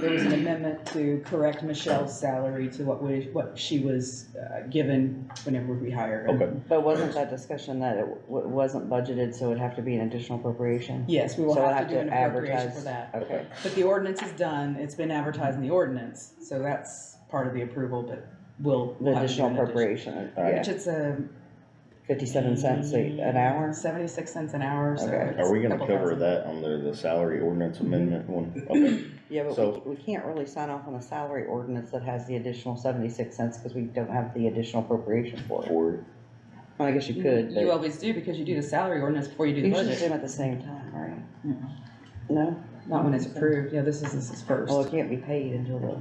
there was an amendment to correct Michelle's salary to what she was, given whenever we hired her. Okay, But wasn't that discussion that it wasn't budgeted, so it'd have to be an additional appropriation? Yes, we will So we'll have to do an appropriation advertise. for that. Okay. But the ordinance is done, it's been advertised in the ordinance, so that's part of the approval, but we'll The have to do additional an addition. appropriation, Alright. yeah, Which it's a 57 cents an hour? 76 cents an hour, so Okay. it's are we gonna a couple cover thousand. that under the salary ordinance amendment one? Okay, Yeah, but So- we can't really sign off on a salary ordinance that has the additional 76 cents because we don't have the additional appropriation for it. for, Well, I guess you could, You but always do, because you do the salary ordinance before you do the you should do budget, them at the same time, right? No? not when it's approved, yeah, this is first. Well, it can't be paid until the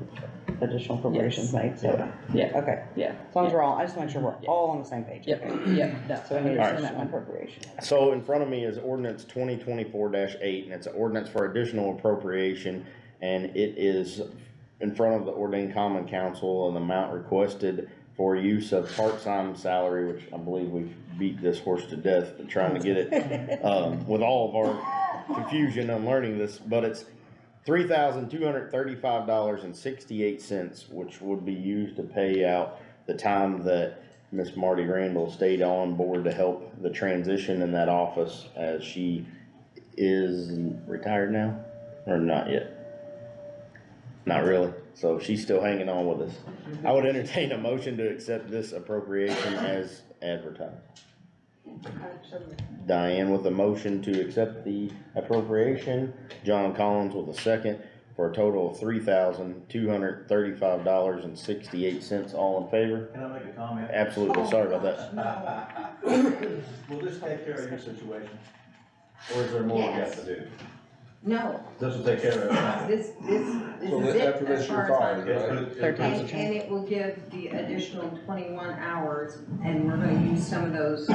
additional appropriation's made, so, Yeah, okay. yeah. As long as we're all, I just want to make sure we're all on the same page. Yep, okay? yep, no, So we need understand that additional one. appropriation. so in front of me is ordinance 2024-8, and it's an ordinance for additional appropriation, and it is in front of the Ordained Common Council, an amount requested for use of part-time salary, which I believe we've beat this horse to death, but trying to get it, with all of our confusion on learning this, but it's $3,235.68, which would be used to pay out the time that Miss Marty Randall stayed on board to help the transition in that office, as she is retired now, or not yet? Not really, so she's still hanging on with us. I would entertain a motion to accept this appropriation as advertised. Diane with a motion to accept the appropriation, John Collins with a second, for a total of $3,235.68, all in favor? Can I make a comment? Absolutely, sorry about that. Will this take care of your situation? Or is there more we have to do? No, This will take care of it. this So is it after this, as you're far as fine, I'm right? Third time's a And charm. it will give the additional 21 hours, and we're gonna use some of those. For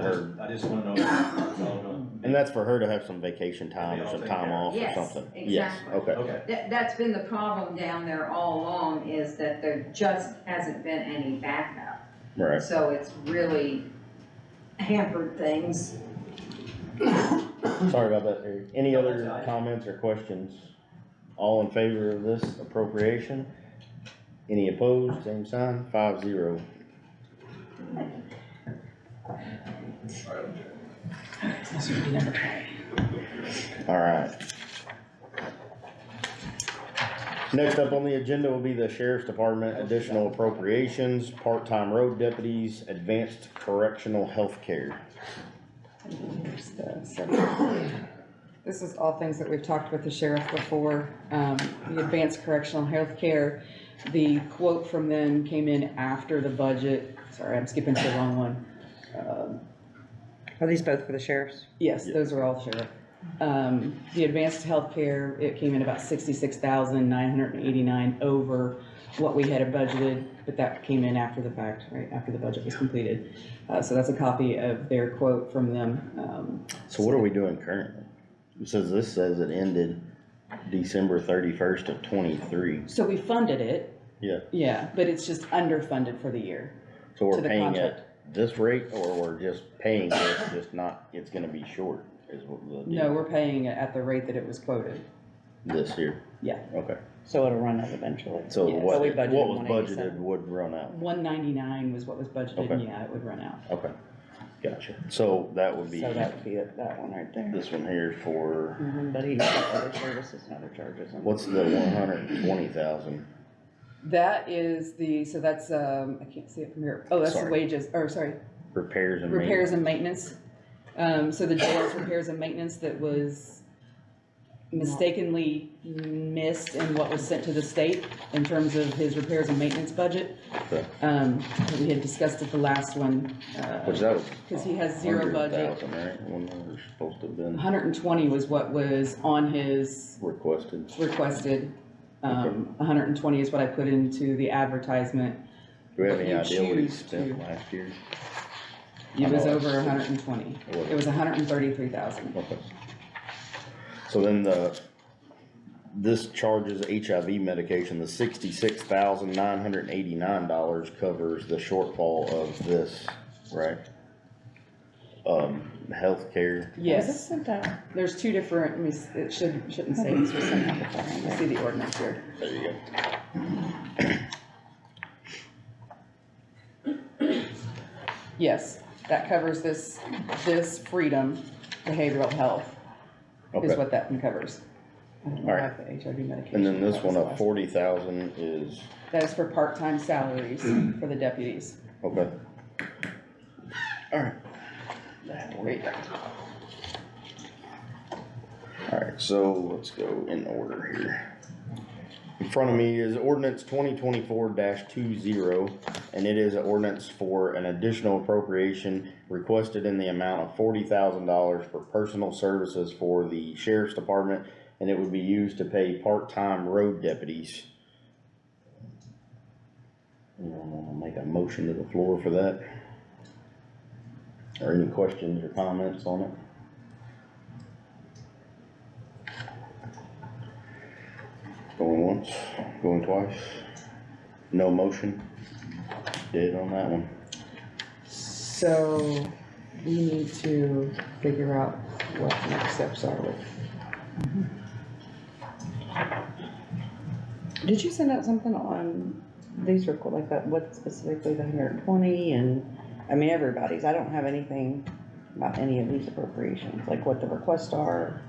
her, I just wanna know, that's all I'm doing. and that's for her to have some vacation time or some time off or Yes, something? exactly. Yes, okay. Okay. That's been the problem down there all along, is that there just hasn't been any backup. Right. So it's really hampered things. Sorry about that, Eric. Any other comments or questions? All in favor of this appropriation? Any opposed, same sign, 5-0. Alright. Next up on the agenda will be the Sheriff's Department additional appropriations, part-time road deputies, advanced correctional health care. This is all things that we've talked with the sheriff before. The advanced correctional health care, the quote from them came in after the budget. Sorry, I'm skipping to the wrong one. Are these both for the sheriffs? Yes, those are all sheriff. The advanced healthcare, it came in about 66,989 over what we had budgeted, but that came in after the fact, right, after the budget was completed. So that's a copy of their quote from them. So what are we doing currently? This says it ended December 31st of 23. So we funded it. Yeah. Yeah, but it's just underfunded for the year. So to we're the paying contract. at this rate, or we're just paying this, just not, it's gonna be short, is what the deal. No, we're paying it at the rate that it was quoted. This year? Yeah. Okay. So it'll run out eventually. So Yes. what So we was budgeted 187. budgeted would run out. 199 was what was budgeted, and Okay. yeah, it would run out. Okay, gotcha. So that would be So that would be that one right there. this one here for, But he does have other services and other charges. what's the 120,000? That is so that's, I can't see it from here. Oh, that's the Sorry. wages, or sorry, Repairs and repairs maintenance. and maintenance. So the jail's repairs and maintenance that was mistakenly missed in what was sent to the state in terms of his repairs and maintenance budget. Okay. We had discussed at the last one, Which that was. because he has zero budget. 100,000, right? When they were supposed to have been 120 was what was on his requested. requested. 120 is what I put into the advertisement. Do we have any You idea what he choose spent to- last year? It was I know over it's- 120. It was. It was 133,000. Okay. So then this charges HIV medication, the $66,989 covers the shortfall of this, right? Healthcare. Yes. Was this sent out? There's two different, it shouldn't say this was sent out before. Let me see the ordinance here. There you go. Yes, that covers this freedom, behavioral health is Okay. what that one covers. I don't know Alright. about the HIV medication. And then this That was one the of last- 40,000 is, That is for part-time salaries for the deputies. okay. Alright. Great. Alright, so let's go in order here. In front of me is ordinance 2024-20, and it is an ordinance for an additional appropriation requested in the amount of $40,000 for personal services for the sheriff's department, and it would be used to pay part-time road deputies. Anyone wanna make a motion to the floor for that? Or any questions or comments on it? Going once, going twice. No motion. Dead on that one. So we need to figure out what the next steps are with. Did you send out something on these like that, what specifically the 120 and, I mean, everybody's, I don't have anything about any of these appropriations, like what the requests are.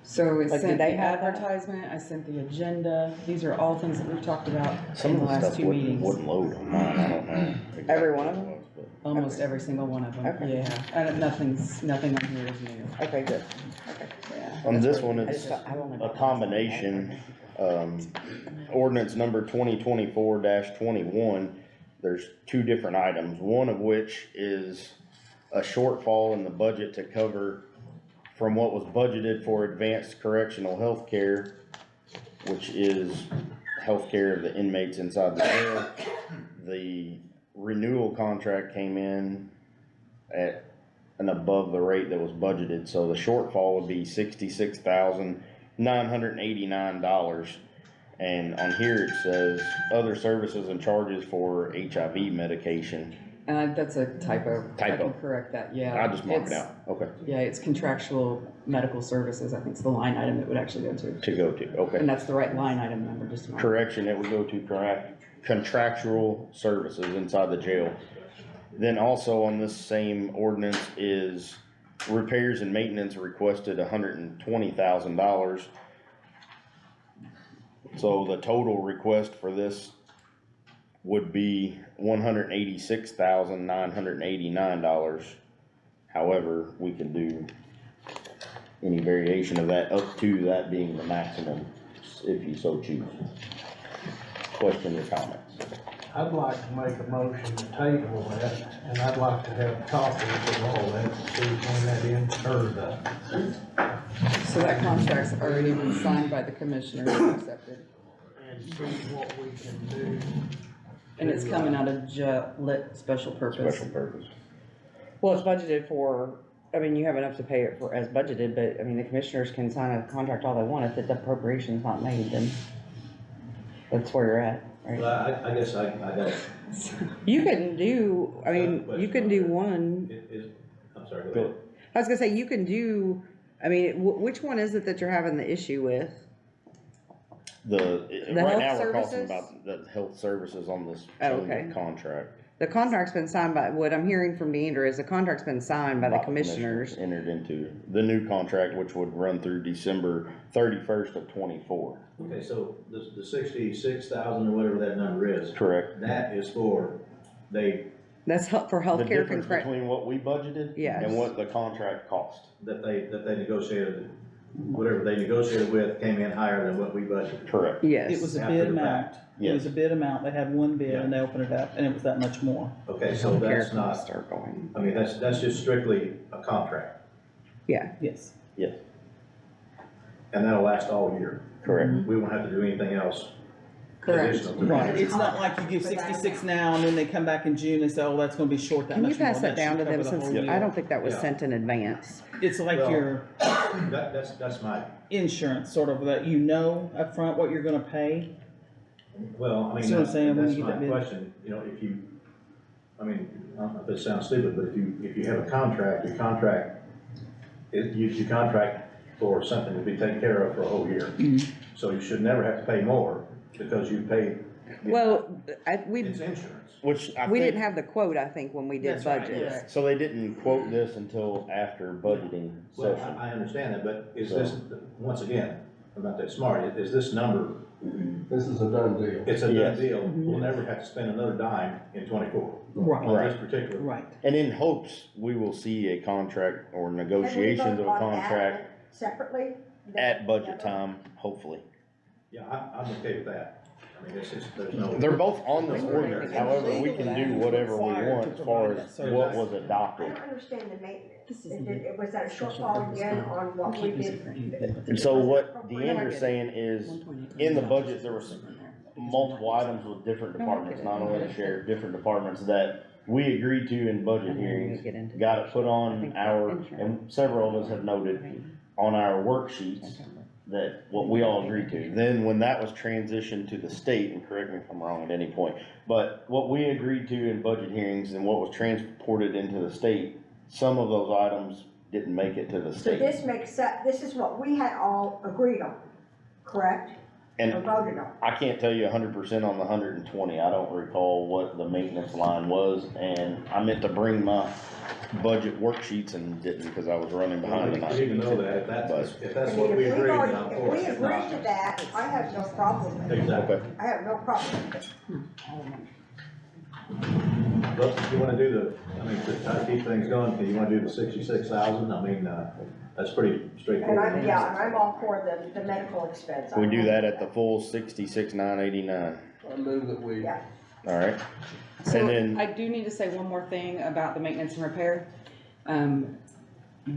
So we Like, sent did they the have that? advertisement, I sent the agenda, these are all things that we've talked about Some in of the the last stuff two meetings. wouldn't load on mine, I don't know. exactly Every one of what it them? was, but- Almost every single one of them, Okay. yeah. Nothing on here is new. Okay, good, okay. Yeah. On this one, I it's just got- I've only a got- combination, ordinance number 2024-21. There's two different items, one of which is a shortfall in the budget to cover from what was budgeted for advanced correctional health care, which is healthcare of the inmates inside the jail, the renewal contract came in at and above the rate that was budgeted, so the shortfall would be $66,989. And on here it says, other services and charges for HIV medication. That's a typo. I Typo. can correct that, yeah. I just marked it It's- out, okay, Yeah, it's contractual medical services, I think it's the line item it would actually go to. to go to, okay. And that's the right line item number, just a moment. Correction, it would go to contractual services inside the jail. Then also on this same ordinance is repairs and maintenance requested $120,000. So the total request for this would be $186,989. However, we can do any variation of that up to that being the maximum, if you so choose. Question or comments? I'd like to make a motion to table that, and I'd like to have copies of all that, so we can that in, or So that contract's already been signed by the commissioners and accepted, and see what we can do. and it's coming out of lit special purpose. Special purpose. Well, it's budgeted for, I mean, you have enough to pay it for as budgeted, but I mean, the commissioners can sign a contract all they want. If the appropriation's not made, then that's where you're at, right? Well, I guess I got, You can do, I mean, you can do one, I'm sorry, go ahead. I was gonna say, you can do, I mean, which one is it that you're having the issue with? Right health now, we're talking services? about the health services on this Oh, change okay. of contract. The contract's been signed by, what I'm hearing from Deandra is the contract's been signed by the Not commissioners. Entered into the new contract, which would run through December 31st of '24. Okay, so the 66,000 or whatever that number is, Correct. that is for, That's for The healthcare. difference between what we budgeted Yes. and what the contract cost. that they negotiated, whatever they negotiated with came in higher than what we budgeted. Correct. Yes. It was a After bid the amount. fact. It was a bid amount. They had one bid and they opened it up and it was that much more. Okay, so that's Healthcare not, costs are going. I mean, that's just strictly a contract, Yes. Yes, and that'll last all year. correct. We won't have to do anything else Correct. additional to Right. that. It's not like you give 66 now and then they come back in June and say, oh, that's gonna be short that Can much you more. pass that should down to them cover the since, whole year. I don't think that was Yeah. sent in advance. It's like Well, your That's my, insurance, sort of, that you know upfront what you're gonna pay. well, I mean, See what I'm saying, when that's you get my that bid? question, you know, if you, I mean, I don't know if it sounds stupid, but if you have a contract, you contract for something to be taken care of for a whole year. Mhm. So you should never have to pay more because you paid, Well, it's insurance. Which I we think, didn't have the quote, I think, when we did That's right, budget. correct. so they didn't quote this until after budgeting Well, session. I understand that, but is this, once again, I'm not that smart, is this number, This is a done deal. it's a done Yes. deal, we'll never have to spend another dime in '24 Right, on this particular. right. And in hopes, we will see a contract or negotiations of a contract Separately? at budget time, hopefully. Yeah, I'm okay with that. I mean, it's just, there's no. They're both on this ordinance, however, we can do whatever we want as far as what was I adopted. don't understand the maintenance. Was that a shortfall again on what we did? And so what Deandra's saying is, in the budget, there was multiple items with different departments, not only the sheriff, different departments that we agreed to in budget hearings, got it put on our, and several of us have noted, on our worksheets, that what we all agreed to. Then when that was transitioned to the state, and correct me if I'm wrong at any point, but what we agreed to in budget hearings and what was transported into the state, some of those items didn't make it to the So state. this makes, this is what we had all agreed on, correct? Or And voted on? I can't tell you 100% on the 120, I don't recall what the maintenance line was, and I meant to bring my budget worksheets and didn't, because I was running behind the You need to know that, if that's what we agreed, then I'm If for we it. If agreed not- to that, I have no problem with it. Exactly. I have no problem with it. But if you wanna do the, I mean, to try to keep things going, you wanna do the 66,000, I mean, that's pretty And straightforward. I'm, yeah, and I'm all for the medical expense. We do that at the full 66,989, I move that we. Yeah. alright? So And then, I do need to say one more thing about the maintenance and repair.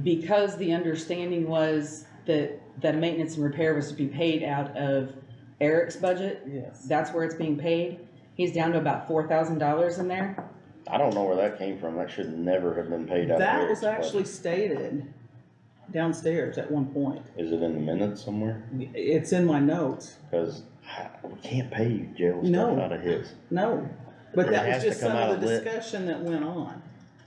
because the understanding was that maintenance and repair was to be paid out of Eric's budget, Yes. that's where it's being paid. He's down to about $4,000 in there. I don't know where that came from, that should never have been paid out of That Eric's was actually budget. stated downstairs at one point. Is it in the minutes somewhere? It's in my notes. Cause we can't pay jail No. stuff out of his. No, but It that was has to just come some out of the of lit. discussion that went on.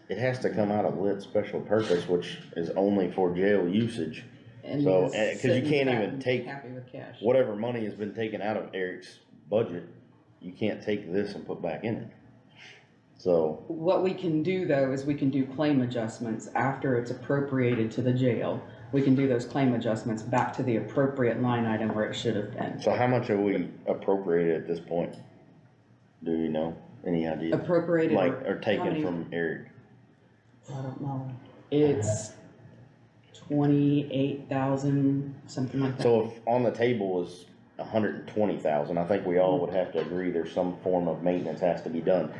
It has to come out of lit special purpose, which is only for jail usage. And So, he's 'cause you sitting can't fat even and take happy with cash. whatever money has been taken out of Eric's budget, you can't take this and put back in it. So, What we can do though is we can do claim adjustments after it's appropriated to the jail. We can do those claim adjustments back to the appropriate line item where it should have been. so how much have we appropriated at this point? Do you know? Any idea? Appropriated Like, or or taken many? from Eric? I don't know. It's 28,000, something like that. So if on the table is 120,000, I think we all would have to agree there's some form of maintenance has to be done.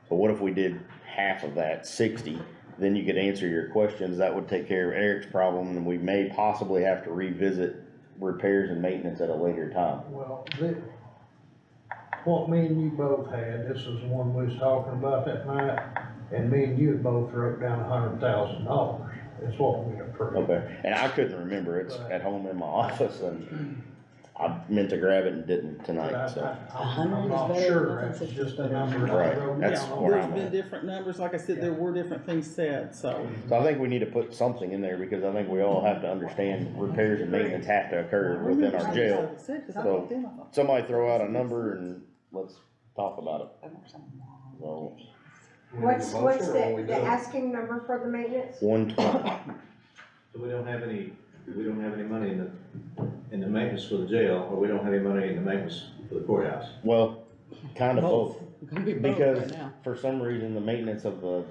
So what if we did half of that, 60, then you could answer your questions, that would take care of Eric's problem, and we may possibly have to revisit repairs and maintenance at a later time. Well, what me and you both had, this is the one we was talking about that night, and me and you had both wrote down $100,000, is what we approved. Okay, and I couldn't remember, it's at home in my office, and I meant to grab it and didn't But tonight, so. I'm 100 is not better sure, than that's nothing, just the 60 number I Right, wrote that's down. where There's I'm been at. different numbers, like I said, there were different things said, so. So I think we need to put something in there, because I think we all have to understand repairs and maintenance have to occur within our jail. So, somebody throw out a number and let's talk about it. So, What's the asking number for the maintenance? 120, So we don't have any money in the maintenance for the jail, or we don't have any money in the maintenance for the courthouse? well, kind of both. It's gonna be both Because right now. for some reason, the maintenance of the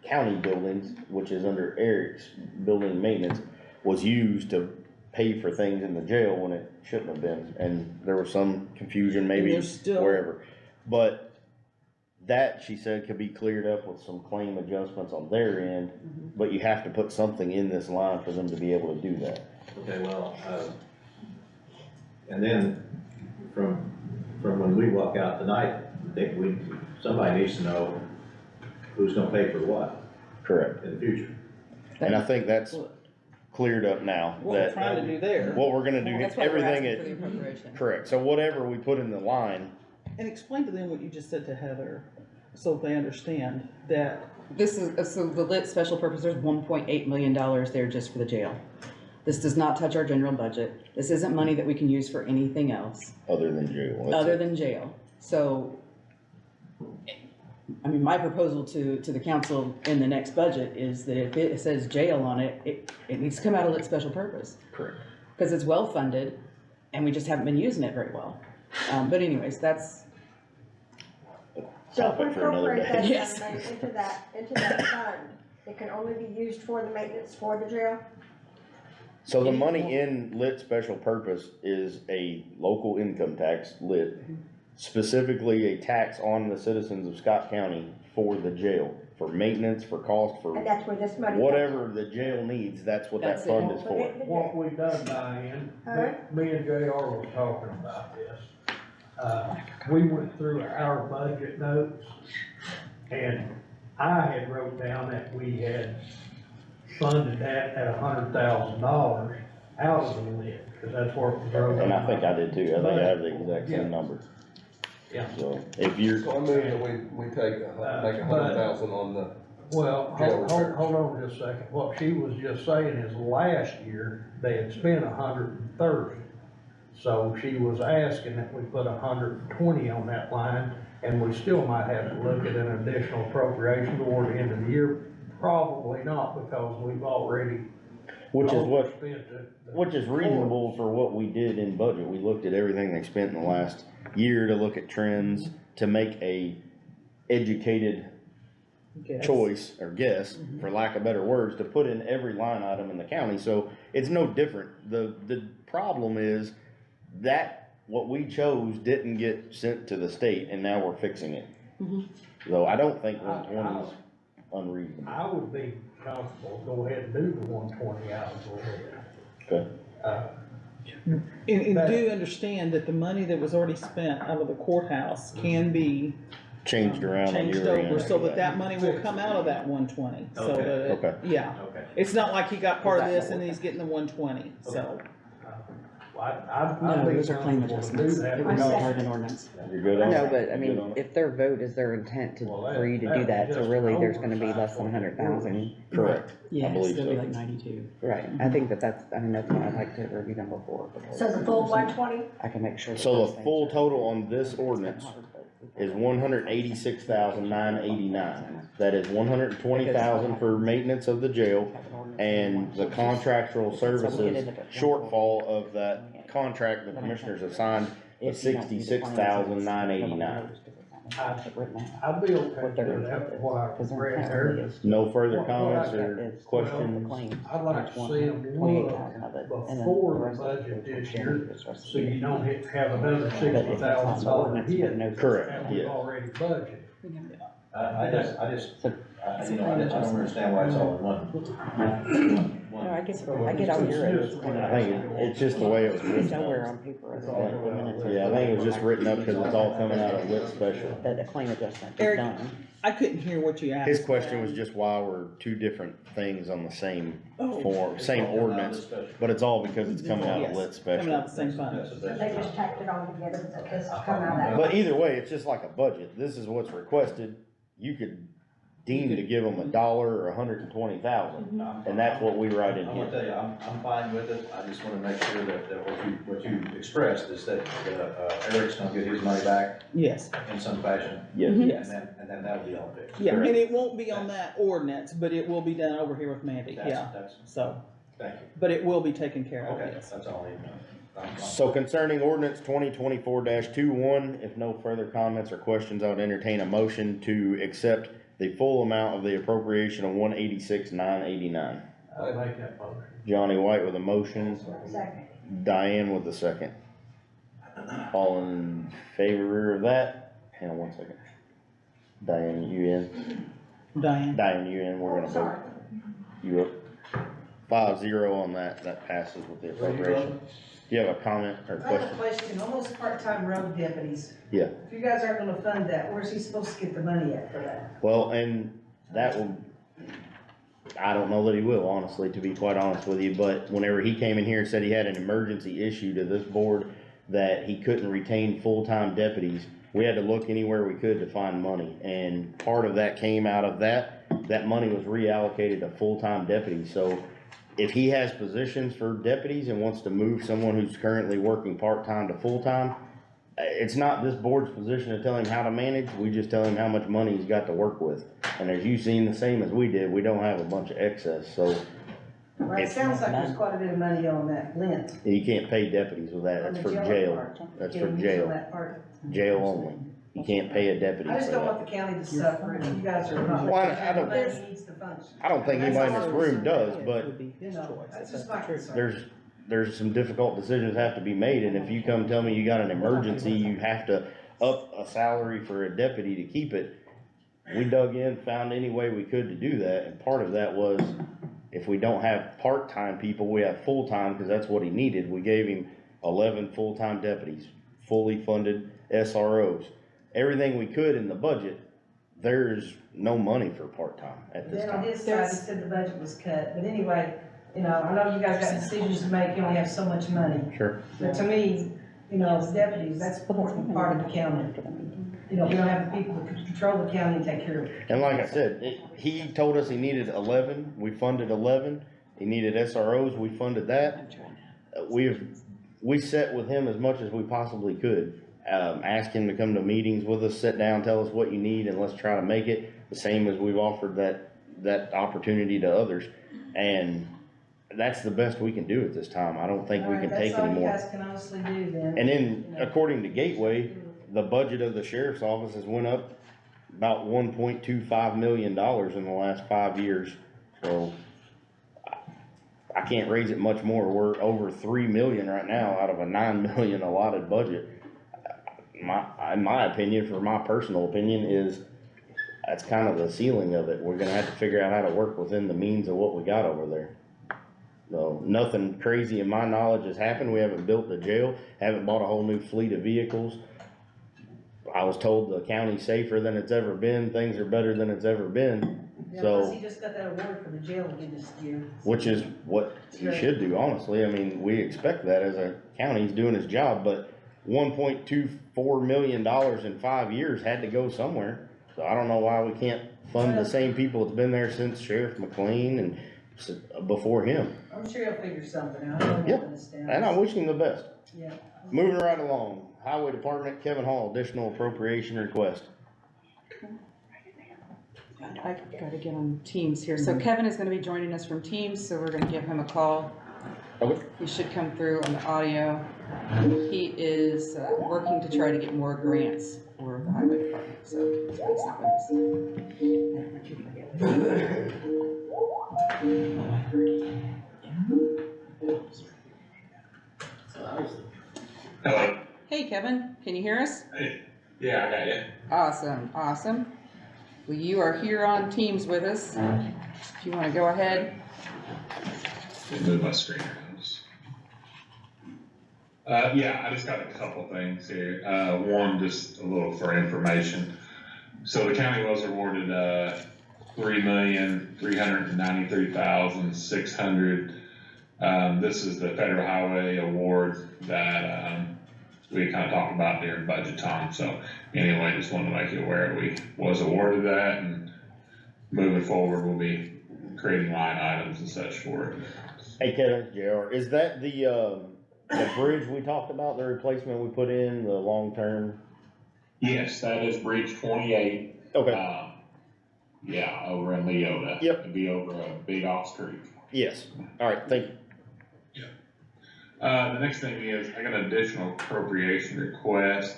county buildings, which is under Eric's building maintenance, was used to pay for things in the jail when it shouldn't have been, and there was some confusion maybe there's still- wherever. But that, she said, could be cleared up with some claim adjustments on their end, but you have to put something in this line for them to be able to do that. Okay, well, and then from when we walk out tonight, somebody needs to know who's gonna pay for what Correct. in the future. And I think that's cleared up now, What we're that trying to do there, what we're gonna do, That's why we're everything asking for the at, appropriation. correct, so whatever we put in the line, and explain to them what you just said to Heather, so they understand that. This is, so the lit special purpose, there's $1.8 million there just for the jail. This does not touch our general budget. This isn't money that we can use for anything else other than jail. That's other it. than jail. So, I mean, my proposal to the council in the next budget is that if it says jail on it, it needs to come out of lit special purpose. Correct. Because it's well-funded and we just haven't been using it very well. But anyways, that's, So if we Topic for another incorporate that day. Yes. money into that fund, it can only be used for the maintenance for the jail? So the money in lit special purpose is a local income tax, lit, specifically a tax on the citizens of Scott County for the jail, for maintenance, for cost, for And that's where this money comes whatever the jail needs, that's what that That's it. fund is Put for. it in the What jail. we done, Diane, Huh? me and JR was talking about this. We went through our budget notes, and I had wrote down that we had funded that at $100,000 out of the lit, because that's where it was wrote. And I think I did too, I think I have the exact Yeah. same number. Yeah. So if you're, So I move that we take, make $100,000 on the, Well, Jail hold repairs. on just a second. What she was just saying is last year, they had spent 130. So she was asking that we put 120 on that line, and we still might have to look at an additional appropriation toward the end of the year. Probably not, because we've already which is what, overspent the which is reasonable for what we did in budget. We looked at everything they spent in the last year to look at trends, to make a educated Yes. choice or guess, for lack of better words, to put in every line item in the county, so it's no different. The problem is that what we chose didn't get sent to the state, and now we're fixing it. Mhm. So I don't think 120 is unreasonable. I would be comfortable, go ahead and do the 120 out of the Okay. And do understand that the money that was already spent out of the courthouse can be Changed around on changed your end. over, so that money will come out of that 120, so Okay. that, Okay. yeah. Okay. It's not like he got part of this and then he's getting the 120, so. I'd No, be those are claim comfortable to do adjustments. that. It was not part of an ordinance. You're good on it? No, but I You good on mean, it? if their vote is their intent Well, for you to do that, so just really an there's gonna be oversight less than for 100,000. Correct. I Yes, believe it'll be so. like 92. Right, I think that's, I mean, that's what I'd like to review them before. because So the full 120? I can make sure. that So those the things full are- total on this ordinance is 186,989. That is 120,000 for maintenance of the jail, and the contractual services shortfall of that contract the commissioners have signed was 66,989. I'd be okay with that, what I read there. No further comments or questions? I'd like to see them look before the budget this year, so you don't have another $60,000 hit. Correct, that we've yes. already budgeted. I don't understand why it's all in one. No, I get all your. I think it's just the way it was It's written nowhere up. on paper. Yeah, I think it was just written up because it's all coming out of lit special. That a claim adjustment is Eric, done. I couldn't hear what you asked. His question was just why we're two different things on the same Oh. form, same ordinance, but it's all because it's coming out of lit Yes, coming out special. the same fund. They just tacked it all together, because it's come out of that. But either way, it's just like a budget. This is what's requested. You could deem to give them $1 or 120,000, and that's what we write in I'm gonna here. tell you, I'm fine with it, I just wanna make sure that what you expressed is that, Eric's gonna get his money back Yes, in some fashion. Yes. yes. And then that'll be all fixed. Yeah, and Correct. it won't be on that ordinance, but it will be done over here with Mandy, yeah, That's, so, thank you. but it will be taken care of, Okay, yes. that's all I need to know. I'm fine. So concerning ordinance 2024-21, if no further comments or questions, I would entertain a motion to accept the full amount of the appropriation of 186,989. I'll make that motion. Johnny White with a motion, Second. Diane with a second. All in favor of that? Hang on one second. Diane, you in? Diane, Diane, you in? We're gonna vote. Sorry. You up? 5-0 on that. That passes with the appropriation. Do you have a comment or I have a question? question, on those part-time road deputies. Yeah. If you guys aren't gonna fund that, where's he supposed to get the money at for that? Well, and that will, I don't know that he will, honestly, to be quite honest with you, but whenever he came in here and said he had an emergency issue to this board that he couldn't retain full-time deputies, we had to look anywhere we could to find money, and part of that came out of that money was reallocated to full-time deputies, so if he has positions for deputies and wants to move someone who's currently working part-time to full-time, it's not this board's position to tell him how to manage, we just tell him how much money he's got to work with. And as you've seen, the same as we did, we don't have a bunch of excess, so Well, it sounds like there's quite a bit of money on that lint. you can't pay deputies with that, on that's the for jail jail, part. that's You for can't use on jail, that part. jail only. You can't pay a deputy I for just don't want that. the county to suffer if you guys are not. Well, I don't- Everybody needs to function. I don't think anybody in this room does, but would be his You know, choice, that's if just my the truth. concern. there's some difficult decisions have to be made, and if you come tell me you got an emergency, you have to up a salary for a deputy to keep it. We dug in, found any way we could to do that, and part of that was, if we don't have part-time people, we have full-time, cause that's what he needed, we gave him 11 full-time deputies, fully funded SROs. Everything we could in the budget, there's no money for part-time at this Then on time. his side, he said the budget was cut, but anyway, you know, I know you guys got decisions to make, you only have so much money. Sure. But to me, you know, as deputies, that's an important part of the county. You know, we don't have the people to control the county and take care of it. And like I said, he told us he needed 11, we funded 11, he needed SROs, we funded that. We sat with him as much as we possibly could, asked him to come to meetings with us, sit down, tell us what you need, and let's try to make it, the same as we've offered that opportunity to others. And that's the best we can do at this time, I don't think we can take That's all you anymore. guys can honestly do then. And then, You know. according to Gateway, the budget of the sheriff's office has went up about $1.25 million in the last 5 years, so I can't raise it much more, we're over 3 million right now out of a 9 million allotted budget. In my opinion, for my personal opinion, is that's kind of the ceiling of it. We're gonna have to figure out how to work within the means of what we got over there. No, nothing crazy in my knowledge has happened. We haven't built the jail, haven't bought a whole new fleet of vehicles. I was told the county's safer than it's ever been, things are better than it's ever been, Yeah, plus so, he just got that award for the jail again this year. which is what he should do, honestly. I mean, we expect that as a county, he's doing his job, but $1.24 million in 5 years had to go somewhere. So I don't know why we can't fund the same people that's been there since Sheriff McLean and before him. I'm sure he'll figure something out. I don't Yep. want this down. And I wish him the best. Yeah. Moving right along, Highway Department, Kevin Hall, additional appropriation request. I gotta get on Teams here. So Kevin is gonna be joining us from Teams, so we're gonna give him a call. Okay. He should come through on the audio. He is working to try to get more grants for the highway department, so that's what Hello. Hey Kevin, can you hear us? Hey. Yeah, I got you. Awesome, awesome. Well, you are here on Teams with us. If you wanna go ahead. Let me move my screen around. Yeah, I just got a couple things here. One, just a little for information. So the county was awarded, $3,393,600. This is the federal highway award that, we kind of talked about during budget time. So anyway, just wanted to make you aware we was awarded that, and moving forward, we'll be creating line items and such for it. Hey Kevin, JR, is that the bridge we talked about, the replacement we put in, the long-term? Yes, that is Bridge 28. Okay. Yeah, over in Leota. Yep. It'd be over Big Ox Creek. Yes, alright, thank you. The next thing is, I got an additional appropriation request.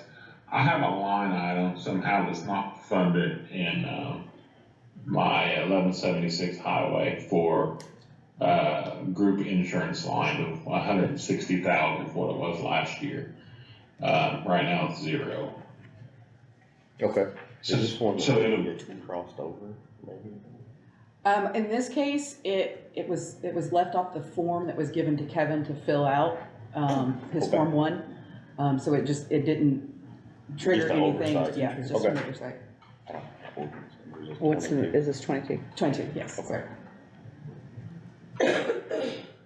I have a line item somehow that's not funded in, my 1176 highway for, group insurance line of $160,000 for what it was last year. Right now it's zero. Okay. So, Is this one so that it'll, gets crossed over, maybe? In this case, it was left off the form that was given to Kevin to fill out, his Okay. Form 1. So it didn't trigger Just an anything, oversight. yeah, it's just an Okay. oversight. What's, is this 22? 22, yes, sorry.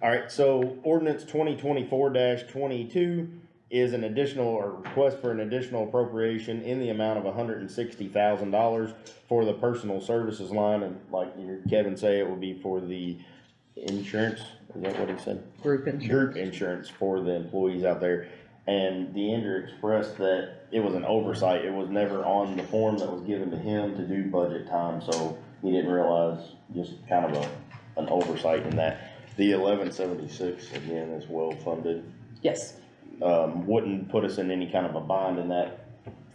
Alright, so ordinance 2024-22 is an additional, or request for an additional appropriation in the amount of $160,000 for the personal services line, and like you heard Kevin say, it would be for the insurance, is that what he said? Group insurance. Group insurance for the employees out there. And Deandra expressed that it was an oversight, it was never on the form that was given to him to do budget time, so he didn't realize, just kind of an oversight in that. The 1176, again, is well funded. Yes. Wouldn't put us in any kind of a bind in that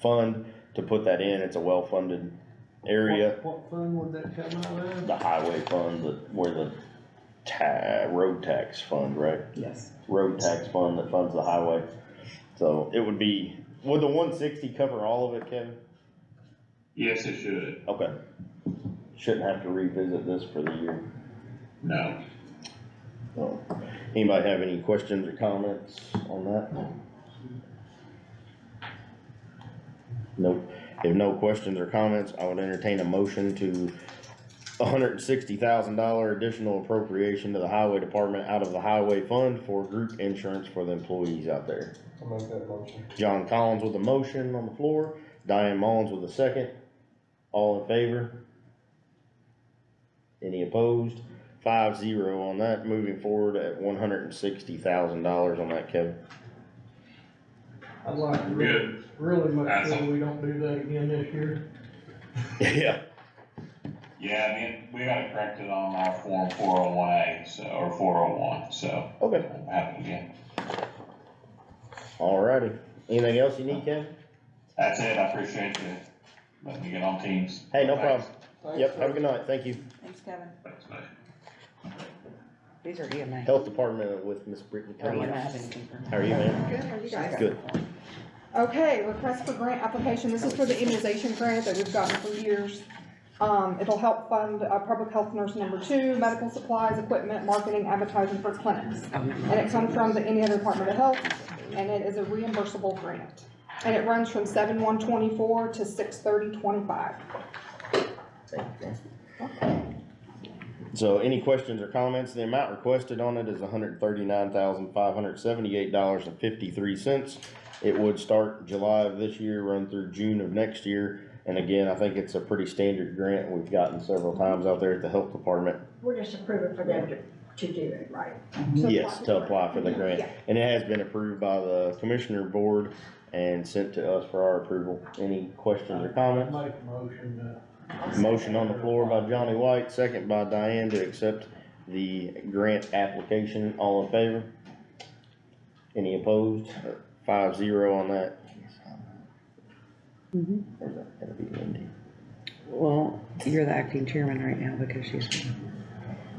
fund to put that in, it's a well-funded area. What fund would that come out of? The highway fund, where the road tax fund, right? Yes. Road tax fund that funds the highway. So it would be, would the 160 cover all of it, Kevin? yes, it should. Okay. Shouldn't have to revisit this for the year. No. So, anybody have any questions or comments on that? Nope. If no questions or comments, I would entertain a motion to $160,000 additional appropriation to the highway department out of the highway fund for group insurance for the employees out there. I'll make that motion. John Collins with a motion on the floor, Diane Mullins with a second. All in favor? Any opposed? 5-0 on that, moving forward at $160,000 on that, Kevin. I'd like to Good. really make That's sure we don't do that again this year. Yeah. Yeah, I mean, we got it corrected on our form 401A, so, or 401, so. Okay. Won't happen again. Alrighty. Anything else you need, Kevin? That's it, I appreciate you letting me get on Teams. Hey, no Thanks. problem. Yep, have a good night, thank you. Thanks, Kevin. Thanks, mate. These are EMA. Health Department with Miss Brittany Or Cummings. EMA, have anything for- How are you, man? Good, how are you guys? Good. Okay, request for grant application, this is for the immunization grant that we've gotten for years. It'll help fund, public health nurse number 2, medical supplies, equipment, marketing, advertising for its clinics. And it comes from the Indiana Department of Health, and it is a reimbursable grant. And it runs from 7/1/24 to 6/30/25. Thank you. So any questions or comments? The amount requested on it is $139,578.53. It would start July of this year, run through June of next year. And again, I think it's a pretty standard grant we've gotten several times out there at the health department. We're just approving for them to do it, right? Yes, to apply for the grant. Yeah. And it has been approved by the commissioner board and sent to us for our approval. Any questions or comments? Make a motion, Motion on the floor by Johnny White, second by Diane to accept the grant application. All in favor? Any opposed? 5-0 on that. Or is that gonna be Lindy? Well, you're the acting chairman right now because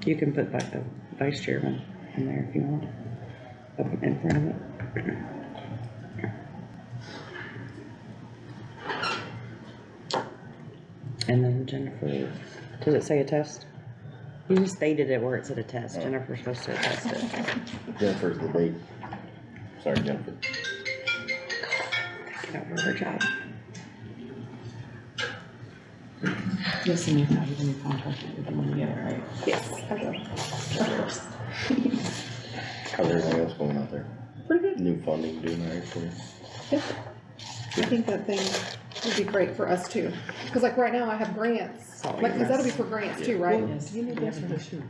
you can put like the vice chairman in there if you want, up in front of it. And then Jennifer, does it say attest? You just stated it where it said attest. Jennifer's supposed to attest it. Jennifer's the date. Sorry, Jennifer. Get over her job. Yes, and you have even a contract with them together, right? Yes, I will. How's everything else going out there? Pretty good. New funding doing that for you? Yep. I think that thing would be great for us too. Cause like right now I have grants, like, cause that'll be for grants too, right? Do you need this or this sheet?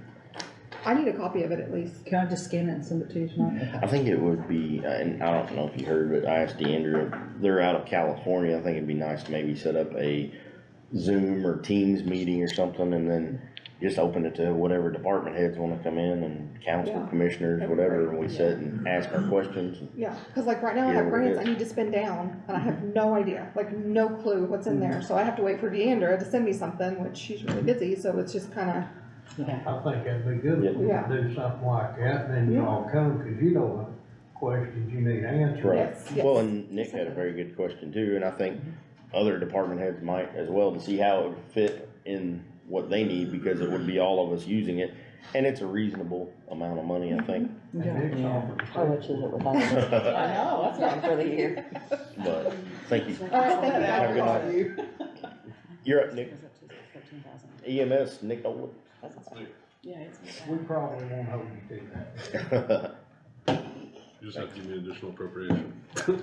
I need a copy of it at least. Can I just scan it and send it to you tonight? I think it would be, and I don't know if you heard, but I asked DeAndrea, they're out of California. I think it'd be nice to maybe set up a Zoom or Teams meeting or something and then just open it to whatever department heads wanna come in and council, Yeah. commissioners, whatever, and we sit and ask our questions. Yeah, cause like right now I Yeah, have what it grants I is. need to spend down and I have no idea, like no clue what's in there. So I have to wait for Deandra to send me something, which she's really busy, so it's just kinda, I think that'd be good if we Yeah. could do something like that, and then y'all come, cause you know the questions you need answered. Right. Yes, yes. Well, and Nick had a very good question too, and I think other department heads might as well, to see how it would fit in what they need, because it would be all of us using it. And it's a reasonable amount of money, I think. Yeah. How much is it with that? I know, that's not for the year. But, thank you. all right, thank you. Have a good night. You're up, Nick. EMS, Nick Owen. Yeah, it's. We probably won't hold you to that. You just have to give me additional appropriation. Thank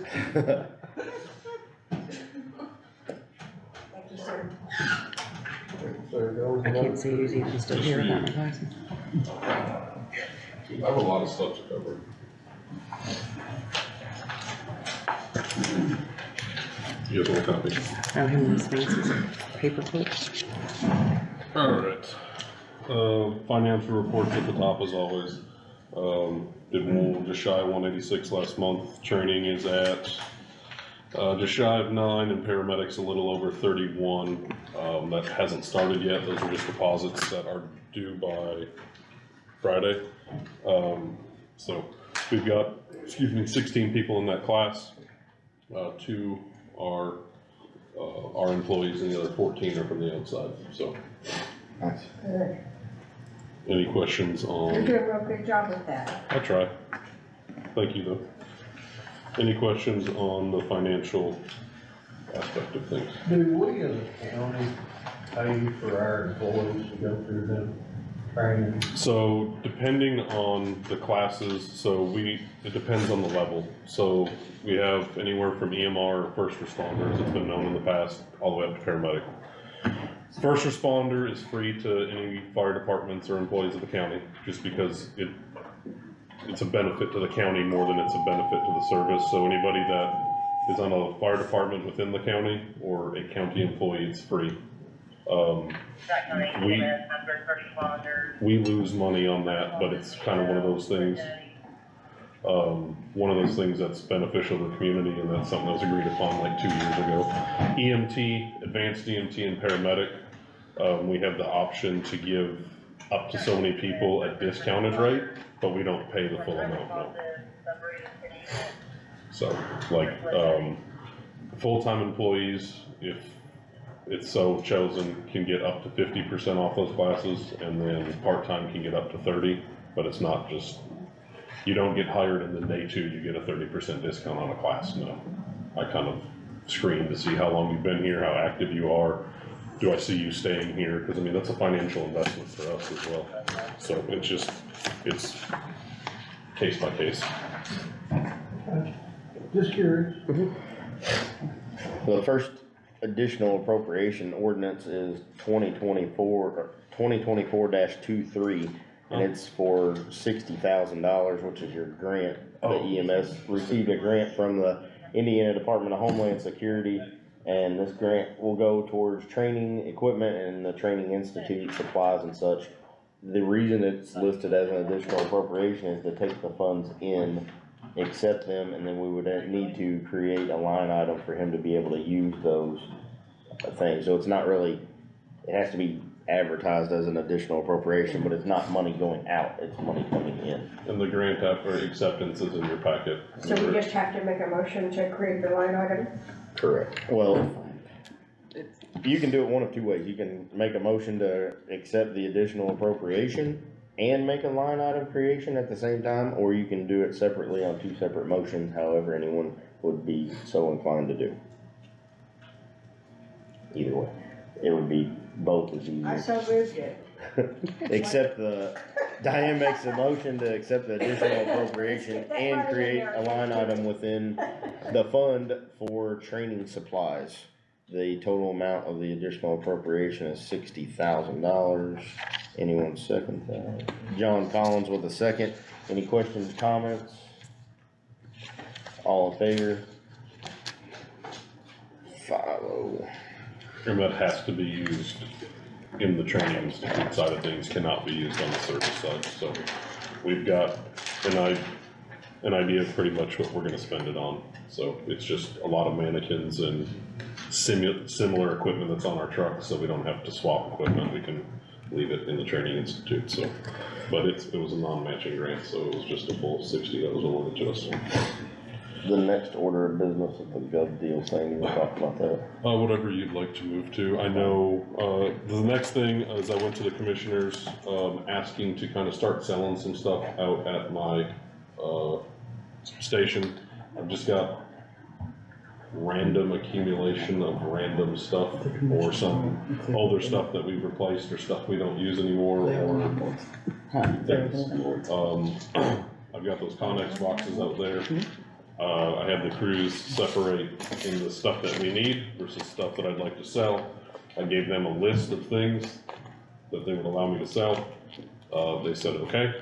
you, sir. I can't see who's even still here without my glasses. I have a lot of stuff to cover. You guys want a copy? Oh, him and his fancy paper clips. Alright, financial reports at the top as always. Did just shy of 186 last month. Training is at, just shy of 9, and paramedics a little over 31. That hasn't started yet. Those are just deposits that are due by Friday. So we've got, 16 people in that class. 2 are our employees and the other 14 are from the outside, so. Nice. Good. Any questions You're on? doing a real good job with that. I'll try. Thank you though. Any questions on the financial aspect of things? Do we as a county pay for our employees to go through the training? So depending on the classes, it depends on the level. So we have anywhere from EMR or first responders, it's been known in the past, all the way up to paramedic. First responder is free to any fire departments or employees of the county, just because it's a benefit to the county more than it's a benefit to the service. So anybody that is on a fire department within the county or a county employee, it's free. We lose money on that, but it's kind of one of those things. One of those things that's beneficial to the community, and that's something that was agreed upon like 2 years ago. EMT, advanced EMT and paramedic, we have the option to give up to so many people at discounted rate, but we don't pay the full amount, no. So, like, full-time employees, if it's so chosen, can get up to 50% off those classes, and then part-time can get up to 30, but it's not just, you don't get hired and then day 2, you get a 30% discount on a class, no. I kind of screen to see how long you've been here, how active you are, do I see you staying here, because I mean, that's a financial investment for us as well. So it's just, it's case by case. Just curious. Well, the first additional appropriation ordinance is 2024-23, and it's for $60,000, which is your grant. The EMS received a grant from the Indiana Department of Homeland Security, and this grant will go towards training equipment and the training institute supplies and such. The reason it's listed as an additional appropriation is to take the funds in, accept them, and then we would need to create a line item for him to be able to use those things. So it's not really, it has to be advertised as an additional appropriation, but it's not money going out, it's money coming in. And the grant acceptance is in your packet. So we just have to make a motion to create the line item? Correct. Well, you can do it one of two ways. You can make a motion to accept the additional appropriation and make a line item creation at the same time, or you can do it separately on 2 separate motions, however anyone would be so inclined to do. Either way, it would be both as easy. I so moved it. Except Diane makes a motion to accept the additional appropriation and create a line item within the fund for training supplies. The total amount of the additional appropriation is $60,000. Anyone second that? John Collins with a second. Any questions, comments? All in favor? 5-0. And that has to be used in the training institute side of things, cannot be used on the service side. So we've got an idea of pretty much what we're gonna spend it on. So it's just a lot of mannequins and similar equipment that's on our truck, so we don't have to swap equipment. We can leave it in the training institute, so. But it was a non-matching grant, so it was just a full 60 that was awarded to us. The next order of business is the gov deal thing. You want to talk about that? Whatever you'd like to move to. I know, the next thing is I went to the commissioners, asking to kind of start selling some stuff out at my, station. I've just got random accumulation of random stuff, or some older stuff that we've replaced, or stuff we don't use anymore, or things. I've got those Connex boxes out there. I have the crews separate in the stuff that we need versus stuff that I'd like to sell. I gave them a list of things that they would allow me to sell. They said, okay,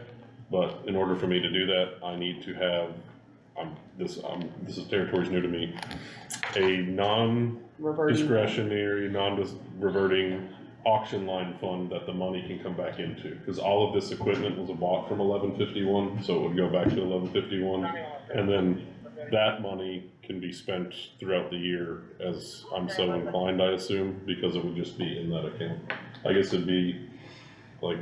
but in order for me to do that, I need to have, this is territory's new to me, a non-discretionary, non-reverting auction line fund that the money can come back into. Because all of this equipment was bought from 1151, so it would go back to 1151. And then that money can be spent throughout the year as I'm so inclined, I assume, because it would just be in that account. I guess it'd be like,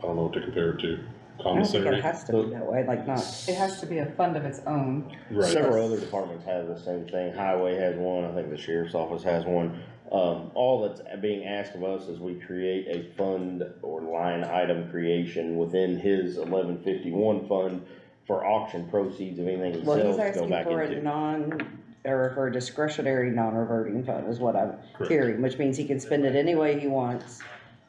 I don't know what to compare it to. I don't think Commissary. it has to be that way, like not. It has to be a fund of its own. Right. Several other departments have the same thing. Highway has one, I think the sheriff's office has one. All that's being asked of us is we create a fund or line item creation within his 1151 fund for auction proceeds of anything he Well, he's sells to go asking back for a into. or for a discretionary non-reverting fund is what I'm Correct. hearing, which means he can spend it any way he wants.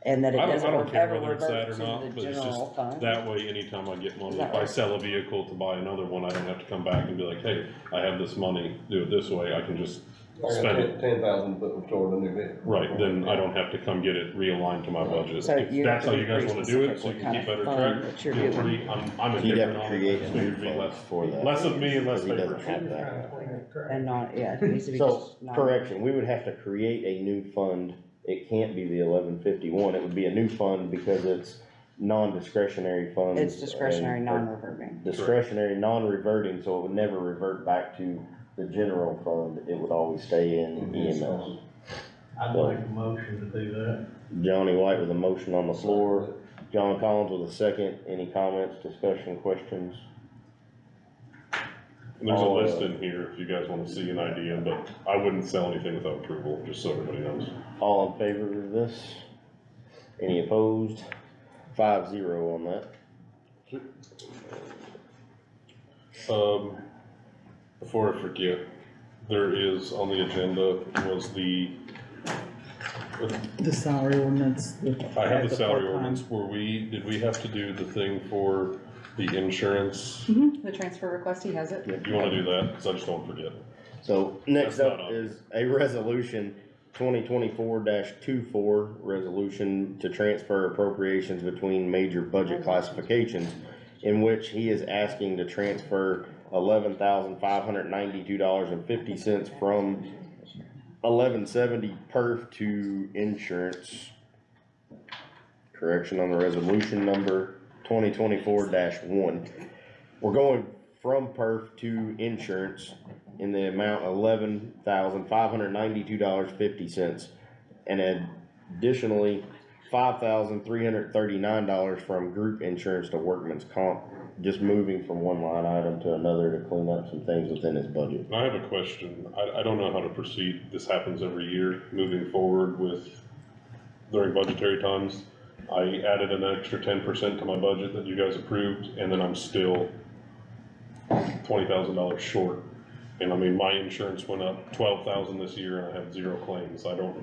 And that it I doesn't don't care ever whether it's that revert or to not, the but it's general just, fund. that way, anytime I get money, Is that if I right? sell a vehicle to buy another one, I don't have to come back and be like, hey, I have this money, do it this way, I can just spend it. 10,000 put toward a new vehicle. Right, then I don't have to come get it realigned to my budget. So If you that's have how to you be guys wanna pretty do it, so specific you what can keep kind of better fund track, that you're feel doing. free, I'm He'd have indifferent to on create it, a so new you'd be fund less, for that. less of me and less He doesn't paper. have that. And not, yeah, it needs to be So, just not. correction, we would have to create a new fund. It can't be the 1151. It would be a new fund because it's non-discretionary funds. It's discretionary, and- non-reverting. Discretionary, non-reverting, so it would never revert back to the general fund. It would always stay in EMS. I'd like a motion to do that. Johnny White with a motion on the floor. John Collins with a second. Any comments, discussion, questions? There's a I'll, list in here if you guys wanna see an idea, but I wouldn't sell anything without approval, just so everybody knows. All in favor of this? Any opposed? 5-0 on that. Before I forget, there is on the agenda was the salary ordinance. I have the salary ordinance, did we have to do the thing for the insurance? The transfer request, he has it. Do you wanna do that, cause I just don't forget. So next That's up not on. is a resolution 2024-24, resolution to transfer appropriations between major budget classifications, in which he is asking to transfer $11,592.50 from 1170 perf to insurance. Correction on the resolution number 2024-1. We're going from perf to insurance in the amount of $11,592.50, and additionally $5,339 from group insurance to workman's comp, just moving from one line item to another to clean up some things within his budget. I have a question. I don't know how to proceed. This happens every year, moving forward during budgetary times. I added an extra 10% to my budget that you guys approved, and then I'm still $20,000 short. And I mean, my insurance went up $12,000 this year and I have 0 claims. I don't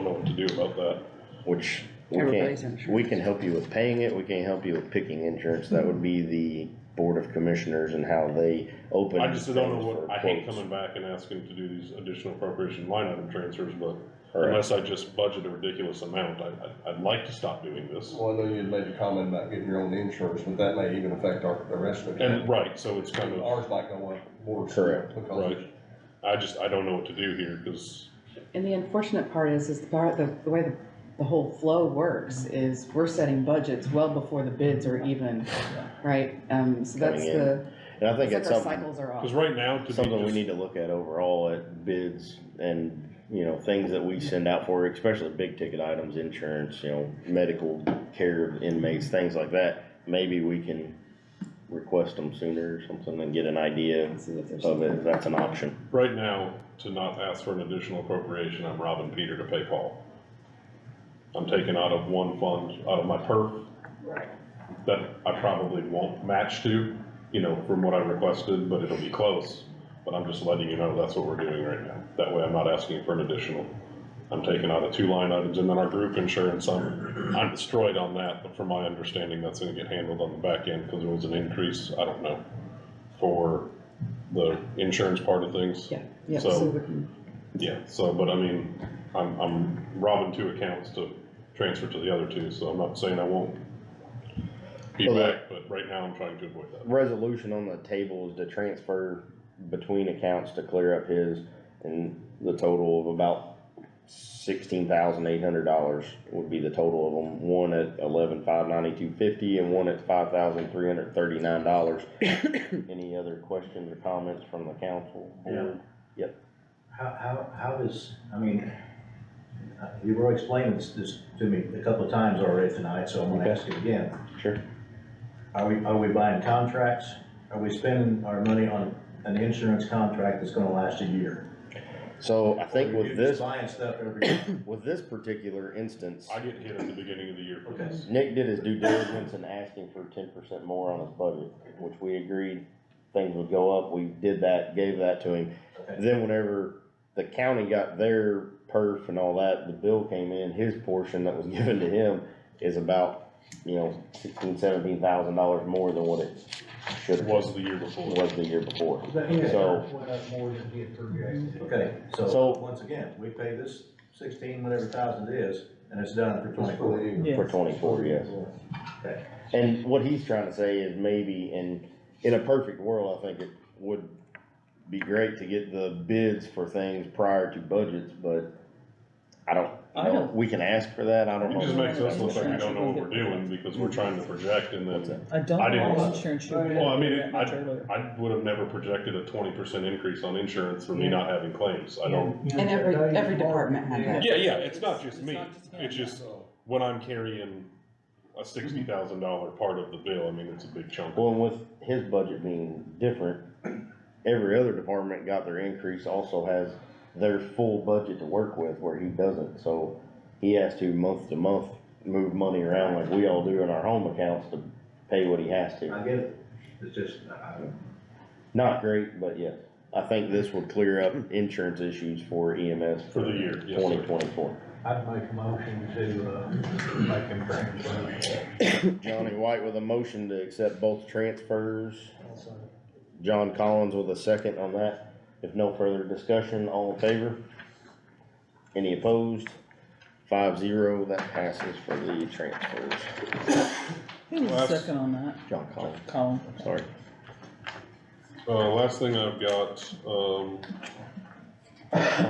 know what to do about that. Which Everybody's we can help you with paying it, we can't help you with picking insurance. That would be the Board of Commissioners and how they open. I just don't know things what, for I hate quotes. coming back and asking to do these additional appropriation line item transfers, but Correct. unless I just budget a ridiculous amount, I'd like to stop doing this. Well, I know you'd made a comment about getting your own insurance, but that may even affect the rest of it. And, right, so it's kind of, Ours might go up more. Correct. Because right. I don't know what to do here, cause And the unfortunate part is the way the whole flow works is we're setting budgets well before the bids are even, right? So that's Coming in. the, And I think it's it's like our something, cycles are off. cause right now, to be something we just, need to look at overall at bids and, you know, things that we send out for, especially big ticket items, insurance, you know, medical care of inmates, things like that. Maybe we can request them sooner or something and get an idea of it, if that's an option. right now, to not ask for an additional appropriation, I'm robbing Peter to pay Paul. I'm taking out of one fund, out of my perf, that I probably won't match to, you know, from what I requested, but it'll be close. But I'm just letting you know that's what we're doing right now. That way I'm not asking for an additional. I'm taking out of 2 line items, and then our group insurance, I'm destroyed on that, but from my understanding, that's gonna get handled on the back end, because there was an increase, I don't know, for the insurance part of things. Yeah, So- so we can, Yeah, so, but I mean, I'm robbing 2 accounts to transfer to the other 2, so I'm not saying I won't be Well, back, but right now I'm trying to avoid that. Resolution on the table is to transfer between accounts to clear up his, and the total of about $16,800 would be the total of them. One at $11,592.50 and one at $5,339. Any other questions or comments from the council? Yeah. Yep. How does, I mean, you've already explained this to me a couple of times already tonight, so I'm gonna Okay. ask it again. Sure. Are we buying contracts? Are we spending our money on an insurance contract that's gonna last a year? So I think Or with you're this, just buying stuff every year? with this particular instance, I get hit at the beginning of the year for this. Nick did his due diligence in asking for 10% more on his budget, which we agreed things would go up. We did that, gave that to him. Okay. Then whenever the county got their perf and all that, the bill came in, his portion that was given to him is about, you know, $16,000-17,000 more than what it should have. Was the year before. Was the year before. But his So- went up more than he had projected. Okay, so, So- once again, we pay this 16 whatever thousand it is, and it's done for 24. For 24, yes. Okay. And what he's trying to say is maybe in a perfect world, I think it would be great to get the bids for things prior to budgets, but I don't know. We can ask for that, I don't It know. just makes us look like we don't know what we're doing, because we're trying to project and then. I don't I know didn't- all insurance should be Well, I mean, that much earlier. I would have never projected a 20% increase on insurance for me not having claims. I don't. and every department had that. Yeah, it's not just me. It's just when I'm carrying a $60,000 part of the bill, I mean, it's a big chunk. Well, and with his budget being different, every other department got their increase, also has their full budget to work with, where he doesn't, so he has to month move money around like we all do in our home accounts to pay what he has to. I get it, it's just, Not great, but yes, I think this would clear up insurance issues for EMS For the year, yes, sir. 2024. I'd make a motion to, make him transfer. Johnny White with a motion to accept both transfers. John Collins with a second on that. If no further discussion, all in favor? Any opposed? 5-0, that passes for the transfers. Who was the second on that? John Collins. Colin. Sorry. Last thing I've got, on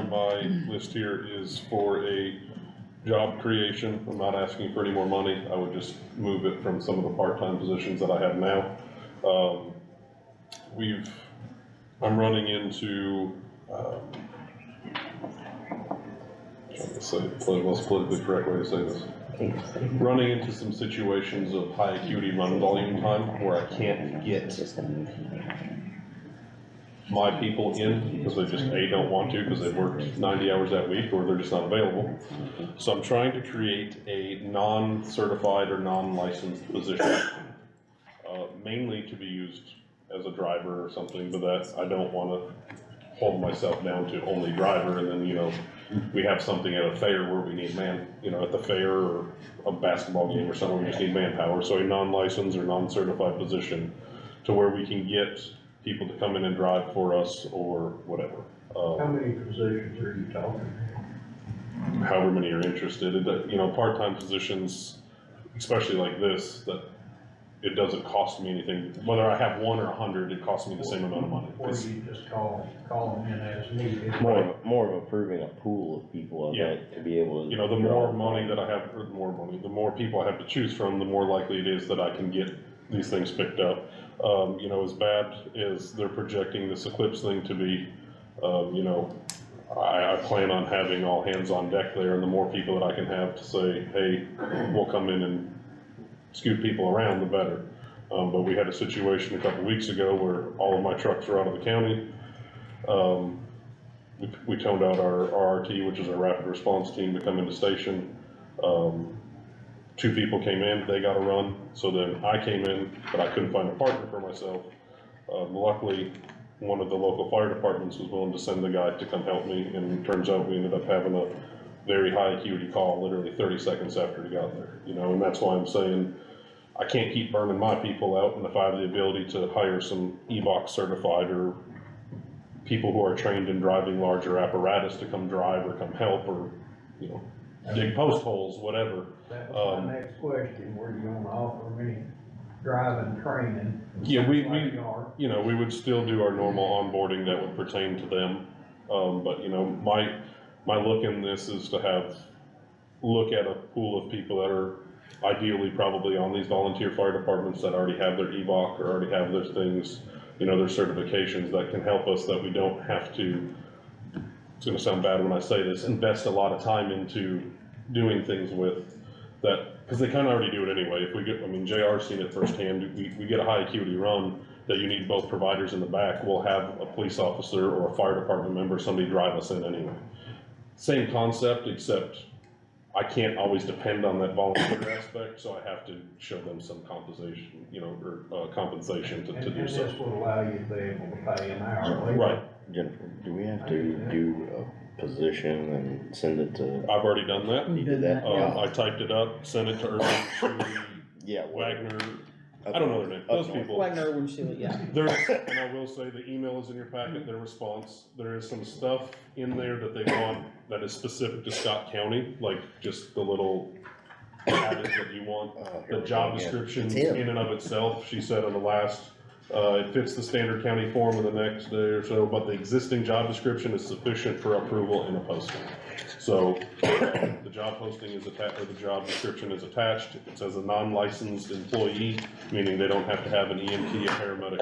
my list here is for a job creation. I'm not asking for any more money. I would just move it from some of the part-time positions that I have now. I'm running into, trying to say the most politically correct way to say this. Running into some situations of high acuity run volume time where I can't get my people in because they just don't want to because they've worked 90 hours that week or they're just not available. So I'm trying to create a non-certified or non-licensed position, mainly to be used as a driver or something, but that I don't want to hold myself down to only driver and then, you know, we have something at a fair where we need at the fair or a basketball game or something, we just need manpower. So a non-licensed or non-certified position to where we can get people to come in and drive for us or whatever. How many positions are you talking? However many are interested, part-time positions, especially like this, that it doesn't cost me anything. Whether I have 1 or 100, it costs me the same amount of money. Or you just call them in as needed? More of approving a pool of people to be able to. The more money that I have, or the more people I have to choose from, the more likely it is that I can get these things picked up. As bad as they're projecting this Eclipse thing to be, I plan on having all hands on deck there, and the more people that I can have to say, hey, we'll come in and scoot people around, the better. But we had a situation a couple weeks ago where all of my trucks were out of the county. We toned out our RRT, which is our rapid response team, to come into station. 2 people came in, they got a run, so then I came in, but I couldn't find a partner for myself. Luckily, one of the local fire departments was willing to send the guy to come help me, and it turns out we ended up having a very high acuity call literally 30 seconds after he got there, and that's why I'm saying I can't keep burning my people out, and if I have the ability to hire some EVOC certified or people who are trained in driving larger apparatus to come drive or come help or, dig post holes, whatever. That was my next question, were you gonna offer any driving training? Yeah, we would still do our normal onboarding that would pertain to them. But my look in this is to look at a pool of people that are ideally probably on these volunteer fire departments that already have their EVOC or already have their things, their certifications that can help us, that we don't have to, it's gonna sound bad when I say this, invest a lot of time into doing things with that, because they kind of already do it anyway. If we get, JR's seen it firsthand, we get a high acuity run that you need both providers in the back, we'll have a police officer or a fire department member, somebody drive us in anyway. Same concept, except I can't always depend on that volunteer aspect, so I have to show them some compensation, or compensation to do so. And this will allow you to be able to pay an hourly. Right. Jennifer, do we have to do a position and send it to? I've already done that. You did that? I typed it up, sent it to Irvin, Wagner, I don't know their name, those people. Wagner, Irwin, Sheila, yeah. And I will say, the email is in your packet, their response, there is some stuff in there that they want that is specific to Scott County, like just the little added that you want. The job description in and of itself, she said on the last, it fits the standard county form of the next day or so, but the existing job description is sufficient for approval in a posting. So the job posting is attached, or the job description is attached. It says a non-licensed employee, meaning they don't have to have an EMT, a paramedic.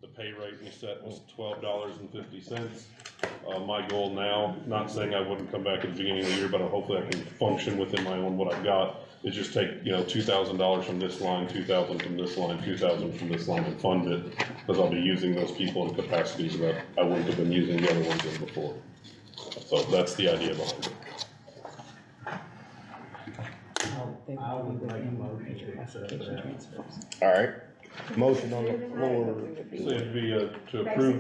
The pay rate we set was $12.50. My goal now, not saying I wouldn't come back at the beginning of the year, but hopefully I can function within my own what I've got, is just take, $2,000 from this line, 2,000 from this line, 2,000 from this line and fund it, because I'll be using those people in capacities that I wouldn't have been using the other ones in before. So that's the idea behind it. I would make a motion to accept that. Alright, motion on the floor. So it'd be to approve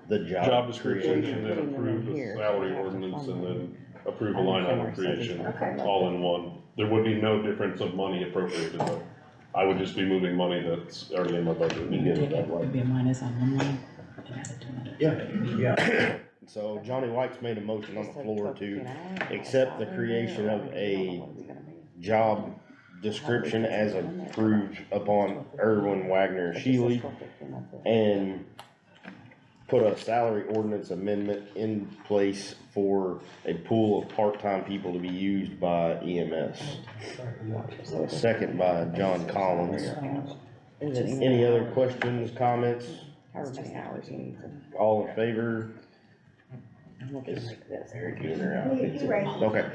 the job description and then approve the salary ordinance and then approve a line item creation, all in one. There would be no difference of money appropriated though. I would just be moving money that's already in my budget. It'd be a minus on one line. Yeah. So Johnny White's made a motion on the floor to accept the creation of a job description as approved upon Erwin Wagner Shealy and put a salary ordinance amendment in place for a pool of part-time people to be used by EMS. Second by John Collins. Any other questions, comments? All in favor? Is Eric in or out? Okay.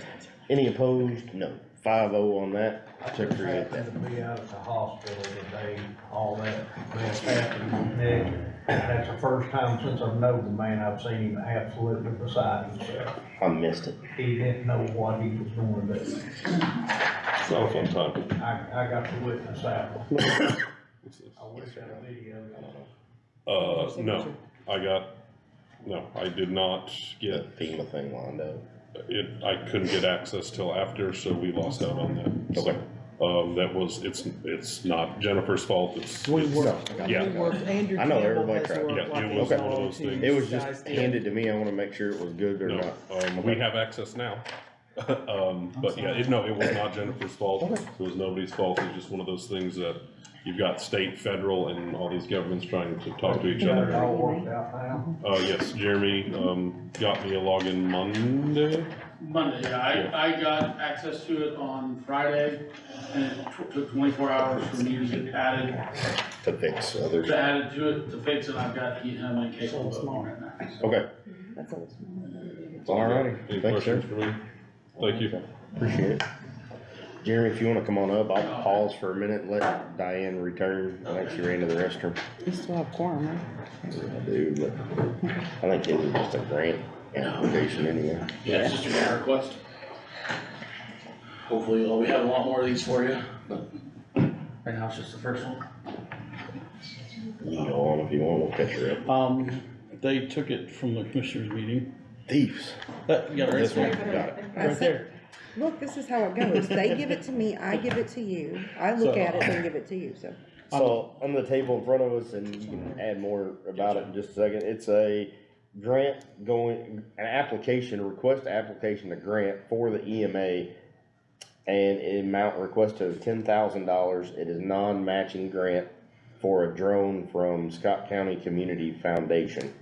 Any opposed? No. 5-0 on that to create that. To be out at the hospital today, all that mess happened with Nick. That's the first time since I've known the man, I've seen him absolutely beside himself. I missed it. He didn't know what he was going to do. It's not a fun time. I got to witness that one. I wish I had a video. No, I did not get. The FEMA thing lined up. I couldn't get access till after, so we lost out on that. Okay. It's not Jennifer's fault, We worked, yeah. Andrew I know Campbell everybody has tried. worked Yeah, like it he's was one of on those to things. It was you just guys did. handed to me. I wanna make sure it was good or No, not. we have access now. But yeah, it was not Jennifer's fault, it was nobody's fault, it was just one of those things that you've got state, federal, and all these governments trying to talk to each It all other. worked out now. Yes, Jeremy, got me a login Monday. Monday, yeah, I got access to it on Friday, and it took 24 hours for me to get added, To fix others. to add it to it, to fix it, I've got him incapable of it right now. Okay. Alrighty. Any Thanks, sir. questions for me? Thank you. Appreciate it. Jeremy, if you wanna come on up, I'll pause for a minute and let Diane return. I think she ran to the restroom. You still have quorum, right? I do, but I think it was just a grant application anyway. Yeah, it's just a grant request. Hopefully, we have a lot more of these for you, but right now it's just the first one. You can go on if you want, we'll catch her up. They took it from the commissioners meeting. Thieves. You got it right This one, there. got it. Right there. Look, this is how it goes. They give it to me, I give it to you. I look So- at it and give it to you, so. So on the table in front of us, and you can add more about it in just a second, it's a grant request application to grant for the EMA. And amount requested is $10,000. It is non-matching grant for a drone from Scott County Community Foundation.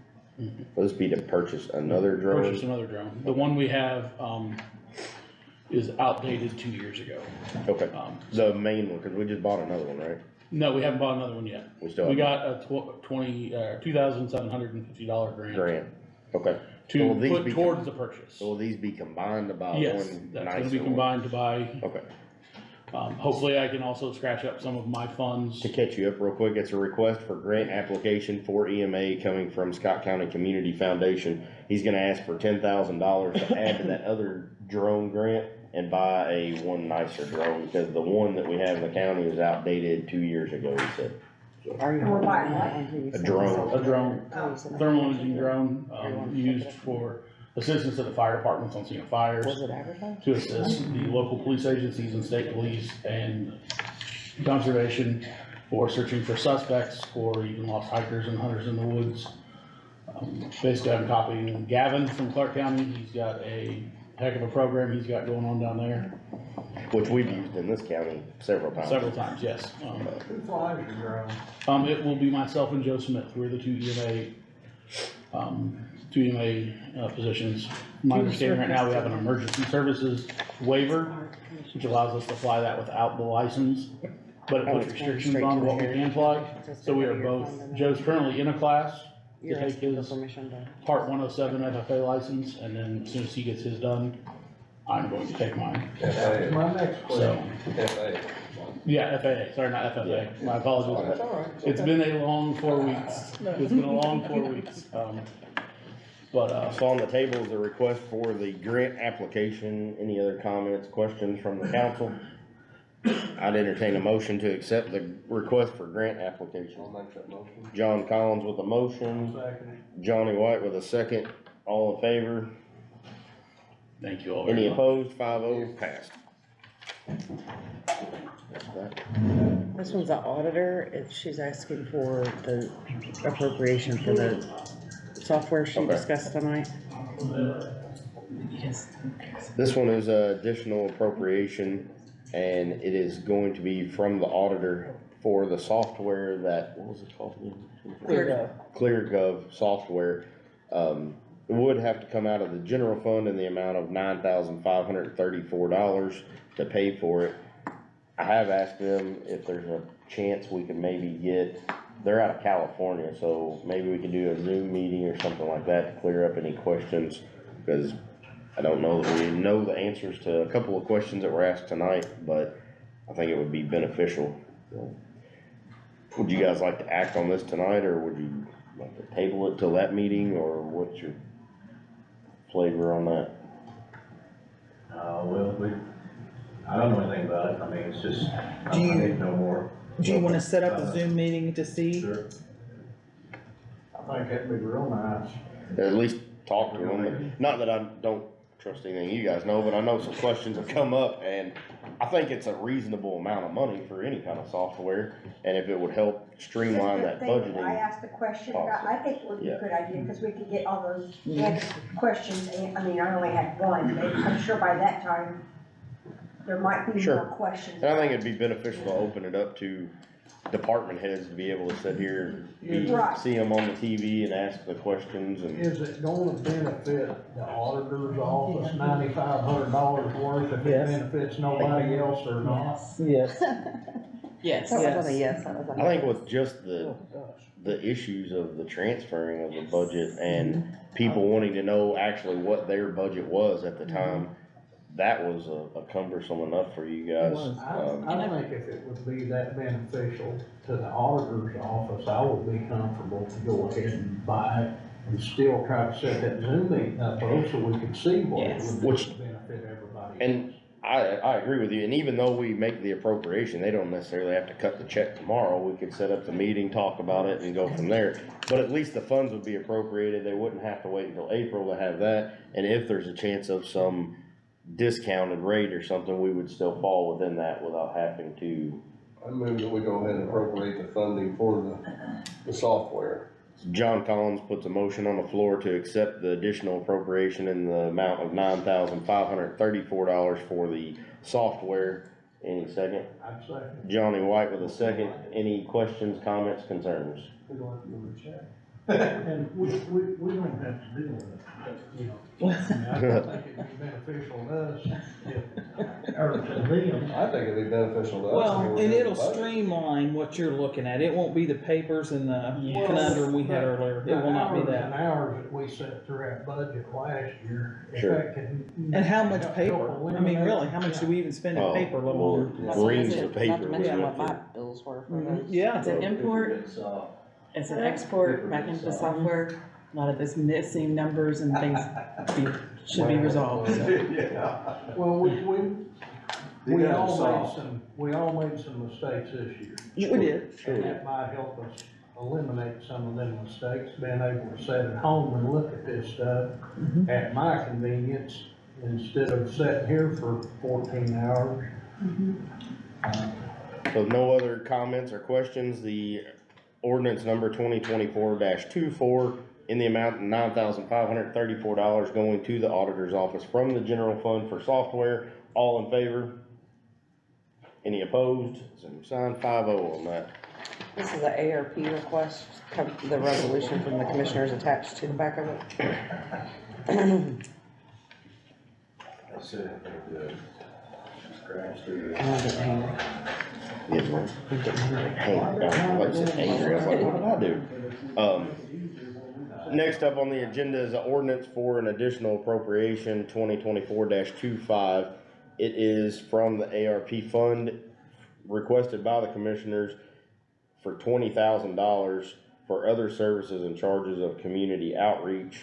Will this be to purchase another drone? Purchase another drone. The one we have, is outdated 2 years ago. Okay, the main one, cause we just bought another one, right? No, we haven't bought another one yet. We still We have got a $2,750 grant. grant, okay. So To will these put be towards the purchase. So will these be combined to buy Yes, one that's nicer gonna be one? combined to buy, Okay, hopefully I can also scratch up some of my funds. to catch you up real quick, it's a request for grant application for EMA coming from Scott County Community Foundation. He's gonna ask for $10,000 to add to that other drone grant and buy a one nicer drone, because the one that we have in the county is outdated 2 years ago, he said. Are you? We're buying what? A drone. A drone, thermal imaging drone, used for assistance to the fire departments on scene of fires, Was it advertised? to assist the local police agencies and state police and conservation for searching for suspects, or even lost hikers and hunters in the woods. Basically, I'm copying Gavin from Clark County. He's got a heck of a program he's got going on down there, Which we've used in this county several times. several times, yes. Who flies your drone? It will be myself and Joe Smith. We're the two EMA positions. My understanding right now, we have an emergency services waiver, which allows us to fly that without the license, but it puts restrictions on what we can fly. So we are both, Joe's currently in a class to You're take asking for his permission to. Part 107 FFA license, and then as soon as he gets his done, I'm going to take mine. That's my next So, question. yeah, FAA, sorry, not FFA, my apologies. That's all right. It's been a long 4 weeks. It's been a long 4 weeks. But, So on the table is a request for the grant application. Any other comments, questions from the council? I'd entertain a motion to accept the request for grant application. I'll make that motion. John Collins with a motion, Johnny White with a second. All in favor? thank you all very Any much. opposed? 5-0, passed. This one's the auditor, she's asking for the appropriation for the software she Okay. discussed tonight. This one is a additional appropriation, and it is going to be from the auditor for the software that, what was it called again? ClearGov. ClearGov software. It would have to come out of the general fund in the amount of $9,534 to pay for it. I have asked them if there's a chance we can maybe get, they're out of California, so maybe we can do a Zoom meeting or something like that to clear up any questions, because I don't know that we know the answers to a couple of questions that were asked tonight, but I think it would be beneficial. Would you guys like to act on this tonight, or would you like to table it till that meeting, or what's your flavor on that? Well, I don't know anything about it, I mean, it's just, I Do you- need to know more. Do you wanna set up a Zoom meeting to see? Sure. I think that'd be real nice. At least talk to them, not that I don't trust anything you guys know, but I know some questions have come up, and I think it's a reasonable amount of money for any kind of software, and if it would help streamline that I budgeting. asked the question about, I think it would be a good idea, because we could get all those next questions, and, I mean, I only had one, but I'm sure by that time, there might be Sure. more questions. And I think it'd be beneficial to open it up to department heads to be able to sit here, Right. see them on the TV and ask the questions and. Is it gonna benefit the auditor's office $9,500 worth if it Yes. benefits nobody else or not? Yes. Yes. That was on a yes, that was on a I think yes. with just the issues of the transferring of the budget and people wanting to know actually what their budget was at the time, that was a cumbersome enough for you guys. I think if it would be that beneficial to the auditor's office, I would be comfortable to go ahead and buy it and still try to set that Zoom meeting up though, so we could see what it would do to benefit everybody. And I agree with you, and even though we make the appropriation, they don't necessarily have to cut the check tomorrow. We could set up the meeting, talk about it, and go from there. But at least the funds would be appropriated, they wouldn't have to wait until April to have that. And if there's a chance of some discounted rate or something, we would still fall within that without having to. I move that we go ahead and appropriate the funding for the software. John Collins puts a motion on the floor to accept the additional appropriation in the amount of $9,534 for the software. Any second? I'd say. Johnny White with a second. Any questions, comments, concerns? We don't have to go to check. And we don't have to deal with it, but, you know, I think it'd be beneficial to us, or to them. I think it'd be beneficial to us. Well, and it'll streamline what you're looking at. It won't be the papers and the conundrum we had earlier. It will not be The that. hours that we set through that budget last year, if Sure. that can. And how much paper? I mean, really, how much do we even spend in Oh, paper, let well, alone? reams of paper. Not to mention what Yeah. my bills were for Mhm. those. Yeah. It's an import, it's an export back into the software. A lot of this missing numbers and things should be resolved, so. Well, we got all to made solve. we all made some mistakes this year. Yeah, we did. And that might help us eliminate some of them mistakes, being able to sit at home and look at this stuff at my convenience instead of sitting here for 14 hours. So no other comments or questions, the ordinance number 2024-24 in the amount of $9,534 going to the auditor's office from the general fund for software. All in favor? Any opposed? Same sign, 5-0 on that. This is the ARP request, the resolution from the commissioners attached to the back of it. That's it, good. Scratch through I didn't hang it. Yes, ma'am. I didn't hang it. Hey, like I said, angry, I was like, what did I do? Next up on the agenda is an ordinance for an additional appropriation 2024-25. It is from the ARP fund, requested by the commissioners for $20,000 for other services and charges of community outreach,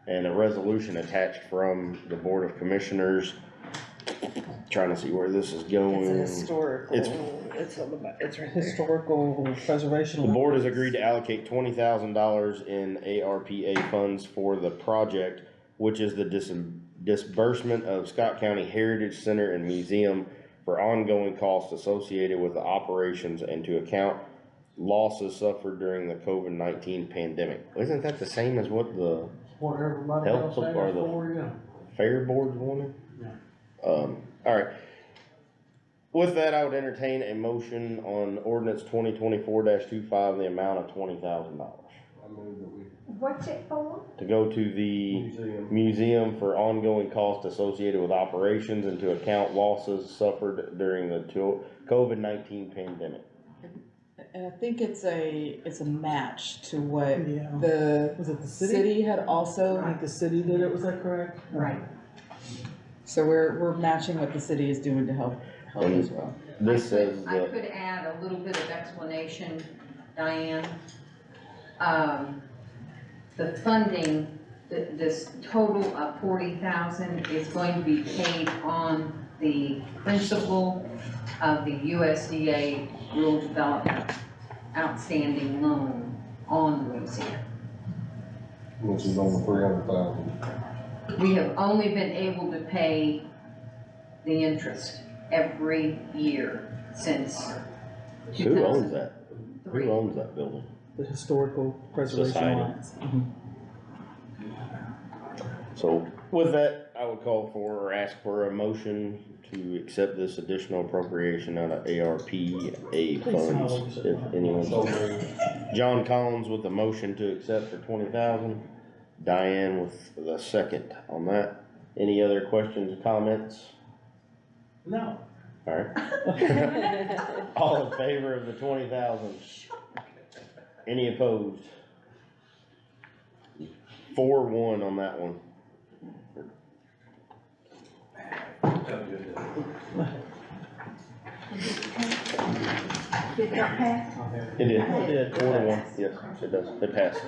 and a resolution attached from the Board of Commissioners. Trying to see where this is going. It's a historical, It's on the back, it's right there. Historical preservation. The board has agreed to allocate $20,000 in ARPA funds for the project, which is the disbursement of Scott County Heritage Center and Museum for ongoing costs associated with the operations and to account losses suffered during the COVID-19 pandemic. Isn't that the same as what the What everybody Health else asked or the- for, yeah. fair boards wanted? Alright. With that, I would entertain a motion on ordinance 2024-25, the amount of $20,000. What's it for? To go to the museum for ongoing costs associated with operations and to account losses suffered during the COVID-19 pandemic. And I think it's a match to what Was it the city had also. I think the city did it, was that correct? Right. So we're matching what the city is doing to help as well. This says I that, could add a little bit of explanation, Diane. The funding, this total of 40,000 is going to be paid on the principal of the USDA Rural Development outstanding loan on the museum. Which is over 300,000. We have only been able to pay the interest every year since who owns that? 2003. Who owns that building? The Historical Preservation Society. Alliance. So with that, I would call for or ask for a motion to accept this additional appropriation out of ARPA funds, if anyone. John Collins with the motion to accept for 20,000. Diane with the second on that. Any other questions or comments? No. Alright. All in favor of the 20,000? Any opposed? 4-1 on that one. Did it not pass? It did. 4-1, yes, it does, it passed.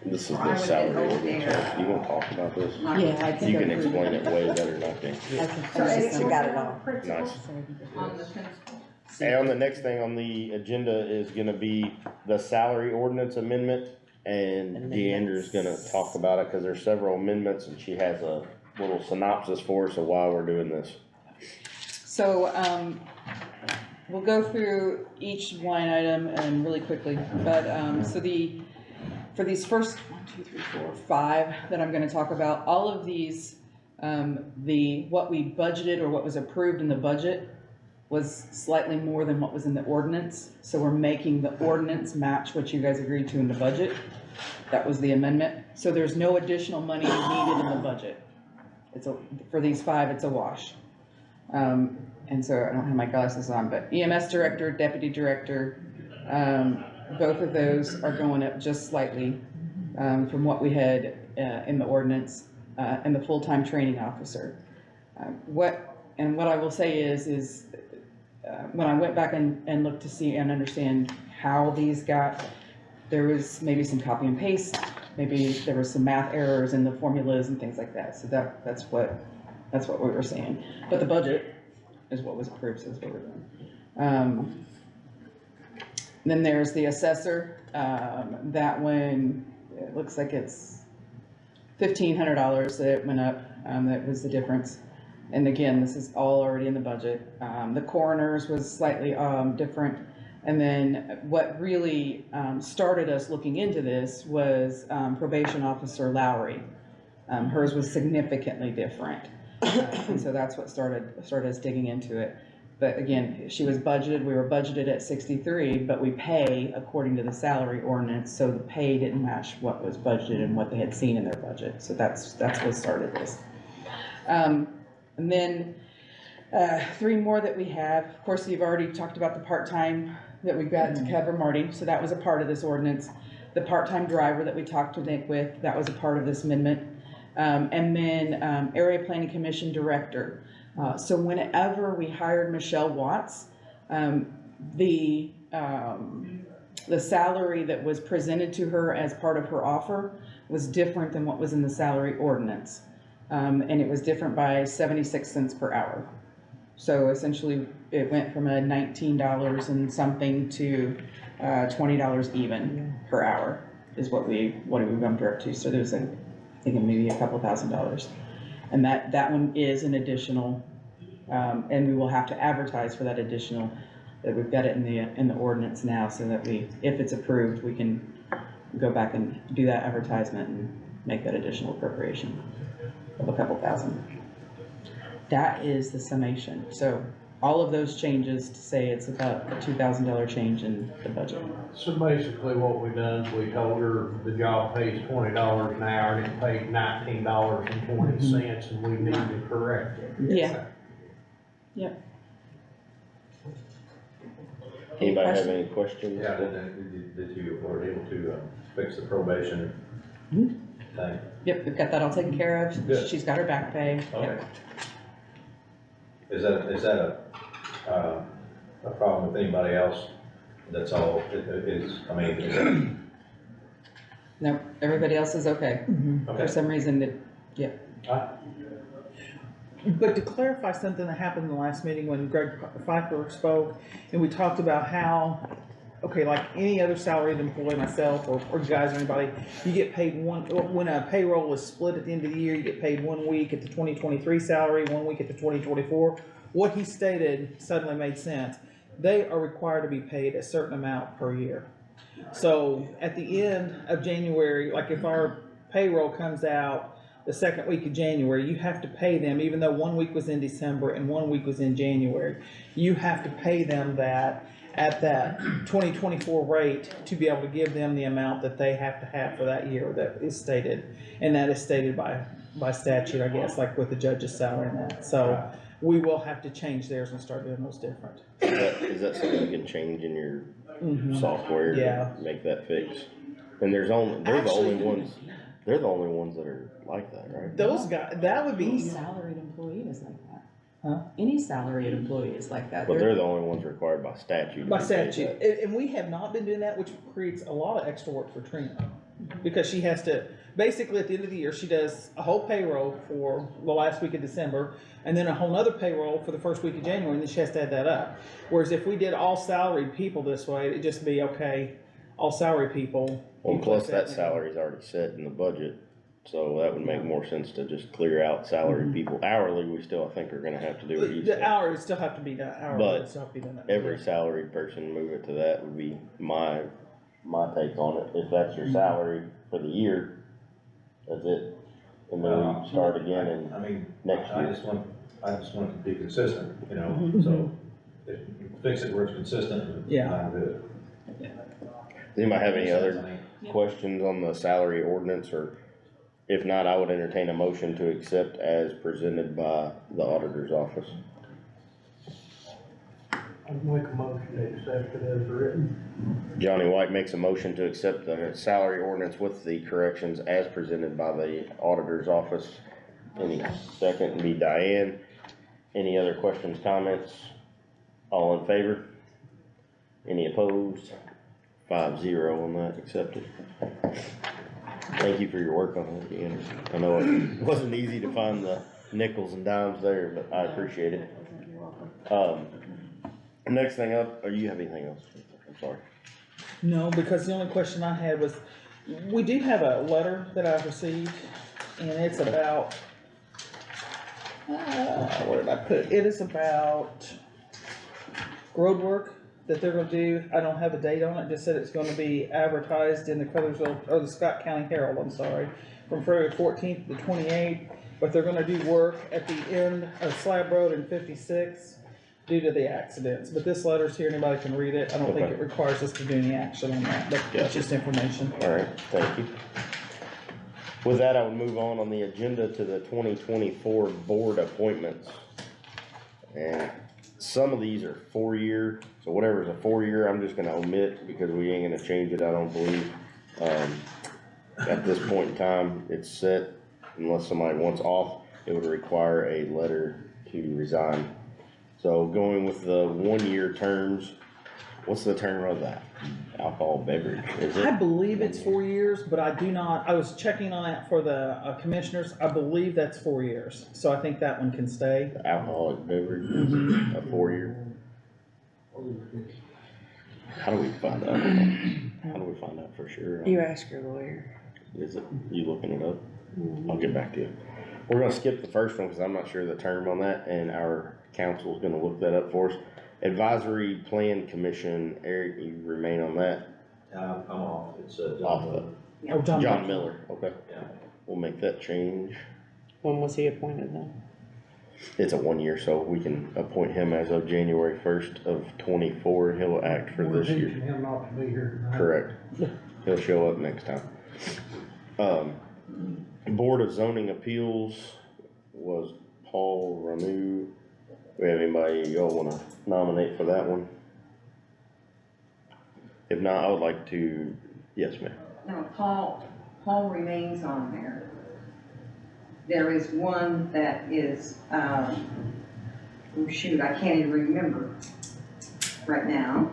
This is the salary ordinance, you wanna talk about this? Yeah, I can You go can through explain it. it way better than I can. So got it all. Nice. On the principal. And the next thing on the agenda is gonna be the salary ordinance amendment, and Deandra's gonna talk about it, cause there's several amendments, and she has a little synopsis for us of why we're doing this. So, we'll go through each line item and really quickly, but, for these first 1, 2, 3, 4, 5 that I'm gonna talk about, all of these, what we budgeted or what was approved in the budget was slightly more than what was in the ordinance, so we're making the ordinance match what you guys agreed to in the budget. That was the amendment, so there's no additional money needed in the budget. For these 5, it's a wash. And so I don't have my glasses on, but EMS director, deputy director, both of those are going up just slightly, from what we had, in the ordinance, and the full-time training officer. What I will say is, when I went back and looked to see and understand how these got, there was maybe some copy and paste, maybe there was some math errors in the formulas and things like that, so that's what we were saying. But the budget is what was approved, so that's what we're doing. Then there's the assessor, that one, it looks like it's $1,500 that went up, that was the difference. And again, this is all already in the budget. The coroner's was slightly different. And then what really started us looking into this was probation officer Lowry. Hers was significantly different. And so that's what started us digging into it. But again, she was budgeted, we were budgeted at 63, but we pay according to the salary ordinance, so the pay didn't match what was budgeted and what they had seen in their budget. So that's what started this. And then 3 more that we have. Of course, you've already talked about the part-time that we've got to cover Marty, so that was a part of this ordinance. The part-time driver that we talked to Nick with, that was a part of this amendment. And then, Area Planning Commission Director. So whenever we hired Michelle Watts, the salary that was presented to her as part of her offer was different than what was in the salary ordinance. And it was different by 76 cents per hour. So essentially, it went from a $19 and something to $20 even per hour is what we bumped her up to. So there's I think maybe a couple $1,000s. And that one is an additional, and we will have to advertise for that additional, that we've got it in the ordinance now, so that if it's approved, we can go back and do that advertisement and make that additional appropriation of a couple thousand. That is the summation. So all of those changes to say it's about a $2,000 change in the budget. So basically what we done is we told her the job pays $20 an hour and it paid $19.20 and we need to correct it. Yeah. Yep. Anybody have any questions? Yeah, did you were able to fix the probation thing? Yep, we've got that all taken care of. Good. She's got her back pay. Okay. Yep. Is that a problem with anybody else? That's all, is that? No, everybody else is okay. For some reason, But to clarify something that happened in the last meeting when Greg Pfeiffer spoke, and we talked about how, okay, like any other salaried employee, myself or you guys or anybody, you get paid when a payroll is split at the end of the year, you get paid 1 week at the 2023 salary, 1 week at the 2024. What he stated suddenly made sense. They are required to be paid a certain amount per year. So at the end of January, like if our payroll comes out the second week of January, you have to pay them, even though 1 week was in December and 1 week was in January, you have to pay them that at that 2024 rate to be able to give them the amount that they have to have for that year that is stated. And that is stated by statute, I guess, like with the judge's salary and that. So we will have to change theirs and start doing those different. Is that something you can change in your software? Yeah. To make that fix? And they're the only ones that are like that, right? Those guys, that would be. Any salaried employee is like that. Huh? Any salaried employee is like that. But they're the only ones required by statute. By statute, and we have not been doing that, which creates a lot of extra work for Trina. Because she has to, basically at the end of the year, she does a whole payroll for the last week of December, and then a whole nother payroll for the first week of January, and then she has to add that up. Whereas if we did all salaried people this way, it'd just be, okay, all salary people. Well, plus that salary's already set in the budget, so that would make more sense to just clear out salaried people. Hourly, we still, I think, are gonna have to do what you said. The hours still have to be done, hourly would still have to be done. Every salaried person, move it to that would be my take on it. If that's your salary for the year, that's it. And then we start again in next year. I just want to be consistent, you know, so if you fix it where it's consistent, I'm good. Does anybody have any other questions on the salary ordinance, or if not, I would entertain a motion to accept as presented by the auditor's office. I'd make a motion to accept it as written. Johnny White makes a motion to accept the salary ordinance with the corrections as presented by the auditor's office. Any second would be Diane. Any other questions, comments? All in favor? Any opposed? 5-0 on that, accepted. Thank you for your work on that, Deanna. I know it wasn't easy to find the nickels and dimes there, but I appreciate it. Next thing up, or you have anything else? I'm sorry. No, because the only question I had was, we do have a letter that I've received, and it's about, where did I put it? It is about road work that they're gonna do. I don't have a date on it, just said it's gonna be advertised in the Colorsville, or the Scott County Herald, I'm sorry, from February 14th to the 28th, but they're gonna do work at the end of Slab Road and 56 due to the accidents. But this letter's here, anybody can read it. I don't think it requires us to do any action on that, but it's just information. All right, thank you. With that, I would move on the agenda to the 2024 board appointments. And some of these are 4-year, so whatever's a 4-year, I'm just gonna omit because we ain't gonna change it, I don't believe. At this point in time, it's set, unless somebody wants off, it would require a letter to resign. So going with the 1-year terms, what's the term of that? Alcohol beverage, is I it? believe it's 4 years, but I do not, I was checking on that for the commissioners, I believe that's 4 years, so I think that one can stay. Alcoholic beverage, a 4-year? How do we find out? How do we find out for sure? You ask your lawyer. Is it, you looking it up? I'll get back to you. We're gonna skip the first one, cause I'm not sure the term on that, and our council's gonna look that up for us. Advisory Plan Commission, Eric, you remain on that? I'm off, it's, Off Oh, the, John Miller, okay. Yeah. We'll make that change. When was he appointed then? It's a 1-year, so we can appoint him as of January 1st of 24, and he'll act for We're this year. teaching him not to be here tonight. Correct. He'll show up next time. Board of Zoning Appeals was Paul Ranu. We have anybody y'all wanna nominate for that one? If not, I would like to, yes, ma'am. No, Paul remains on there. There is one that is, oh shoot, I can't even remember right now,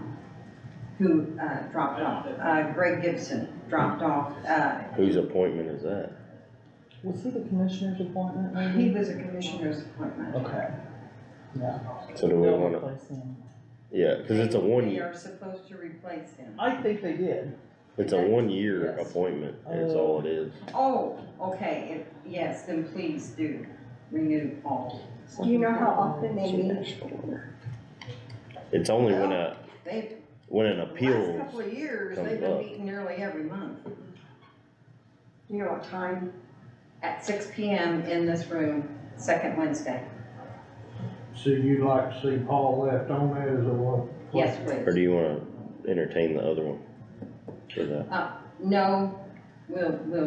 who, dropped off. Greg Gibson dropped off, Whose appointment is that? Was he the commissioner's appointment, maybe? he was a commissioner's appointment. Okay. Yeah. So do we They'll wanna, replace him. yeah, cause it's a They 1-year, are supposed to replace him. I think they did. it's a 1-year Yes. appointment, is all it is. Oh, okay, yes, then please do renew Paul. Do you know how often they meet? It's only when a, They've, when an last appeal, couple of years, comes they've been up. meeting nearly every month. You know what time? At 6 PM in this room, second Wednesday. So you'd like to see Paul left on that, is it what? Yes, or please. do you wanna entertain the other one? For that? No, let's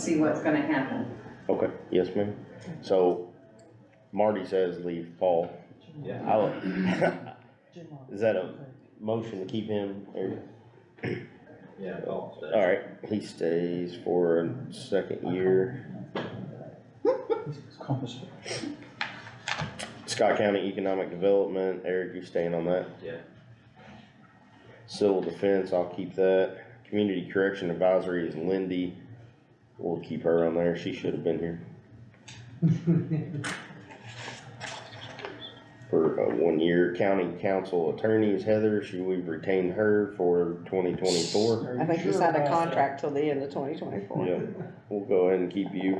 see what's gonna happen. Okay, yes, ma'am. So Marty says leave Paul. Yeah. I'll- Is that a motion to keep him, Eric? Yeah, well, so- Alright, he stays for a 2nd year. Scott County Economic Development, Eric, you staying on that? Yeah. Civil Defense, I'll keep that. Community Correction Advisory is Lindy. We'll keep her on there, she should have been here. For a 1-year. County Council Attorney is Heather, should we retain her for 2024? I think he signed a contract till the end of 2024. Yeah, we'll go ahead and keep you.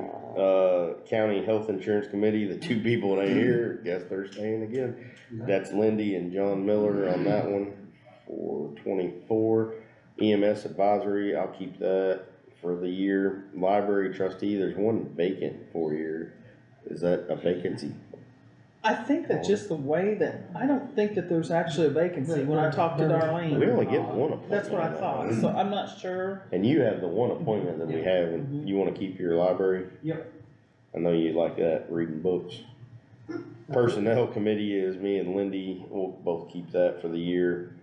County Health Insurance Committee, the 2 people that ain't here, guess they're staying again. That's Lindy and John Miller on that one for 24. EMS Advisory, I'll keep that for the year. Library Trustee, there's one vacant for year. Is that a vacancy? I think that just the way that, I don't think that there's actually a vacancy when I talked to We Darlene. only get one appointment. That's what I thought, so I'm not sure. And you have the one appointment that we have, and you wanna keep your library? Yep. I know you like that, reading books. Personnel Committee is me and Lindy, we'll both keep that for the year.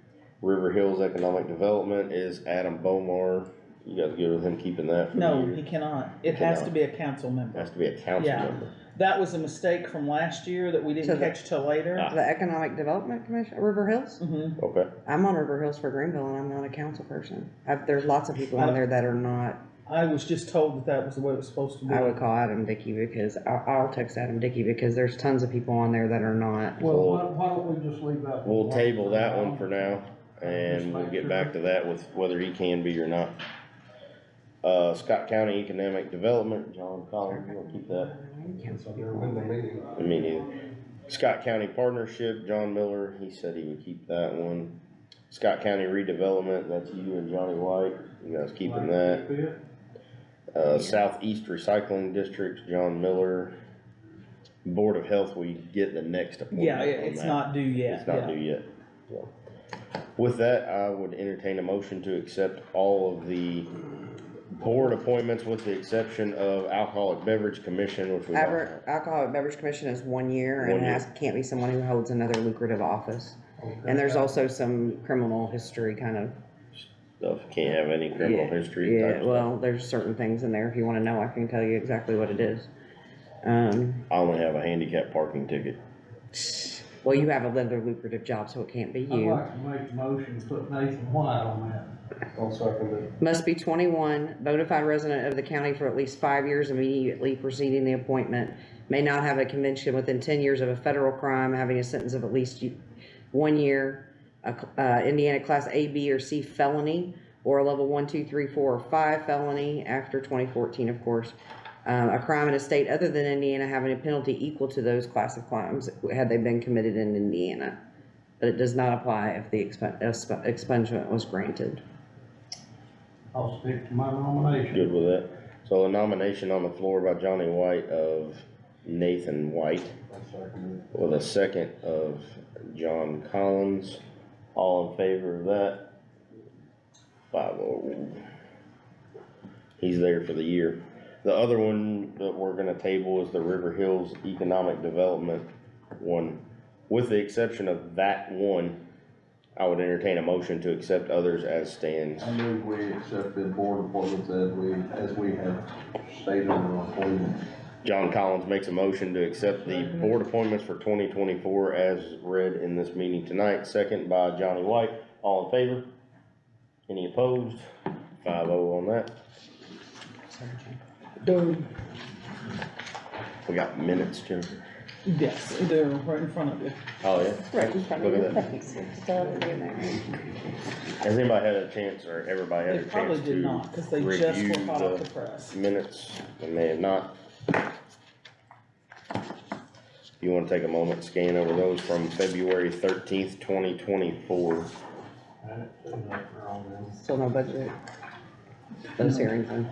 River Hills Economic Development is Adam Bomar, you guys good with him keeping that for the No, year? he cannot. It has to be a council member. Has to be a council Yeah. member. That was a mistake from last year that we So didn't the- catch till later. The Economic Development Commission, River Hills? Mhm. Okay, I'm on River Hills for Greenville and I'm not a council person. There's lots of people on there that are not. I was just told that that was the way it was supposed to be. I would call Adam Dickey because, I'll text Adam Dickey because there's tons of people on there that are not. Well, why don't we just leave that? we'll table that one for now, and we'll get back to that with whether he can be or not. Scott County Economic Development, John Collins, you wanna keep that? Me neither. Scott County Partnership, John Miller, he said he would keep that one. Scott County Redevelopment, that's you and Johnny White, you guys keeping that. Southeast Recycling District, John Miller. Board of Health, we get the next appointment. Yeah, on it's that. not due yet. It's not yeah. due yet. So, with that, I would entertain a motion to accept all of the Board appointments with the exception of Alcoholic Beverage Commission, which we don't have. Alcoholic Beverage Commission is 1 year and 1 year. can't be someone who holds another lucrative office. And there's also some criminal history kind of. Stuff, can't have any criminal Yeah, history type Yeah, stuff. well, there's certain things in there. If you wanna know, I can tell you exactly what it is. I only have a handicap parking ticket. Well, you have another lucrative job, so it can't be I'd you. like to make a motion to put Nathan White on that. I'll second it. Must be 21, bona fide resident of the county for at least 5 years immediately preceding the appointment. May not have a conviction within 10 years of a federal crime, having a sentence of at least 1 year, Indiana Class A, B, or C felony, or a level 1, 2, 3, 4, or 5 felony after 2014, of course. A crime in a state other than Indiana having a penalty equal to those class of crimes had they been committed in Indiana. But it does not apply if the expungement was granted. I'll stick to my nomination. Good with that. So a nomination on the floor by Johnny White of Nathan White, with a second of John Collins. All in favor of that? 5-0. He's there for the year. The other one that we're gonna table is the River Hills Economic Development one. With the exception of that one, I would entertain a motion to accept others as stands. I move we accept the board appointments as we have stated in our appointment. John Collins makes a motion to accept the board appointments for 2024 as read in this meeting tonight, second by Johnny White. All in favor? Any opposed? 5-0 on that. We got minutes, Jim. Yes, they're right in front of you. Oh, yeah? Right in front of Look your at that. face. It's already in there. Has anybody had a chance, or everybody had They a probably chance did not, to 'cause they just review were hot off the the press. minutes? And they have not. You wanna take a moment, scan over those from February 13th, 2024. Still no budget. Those hearings then.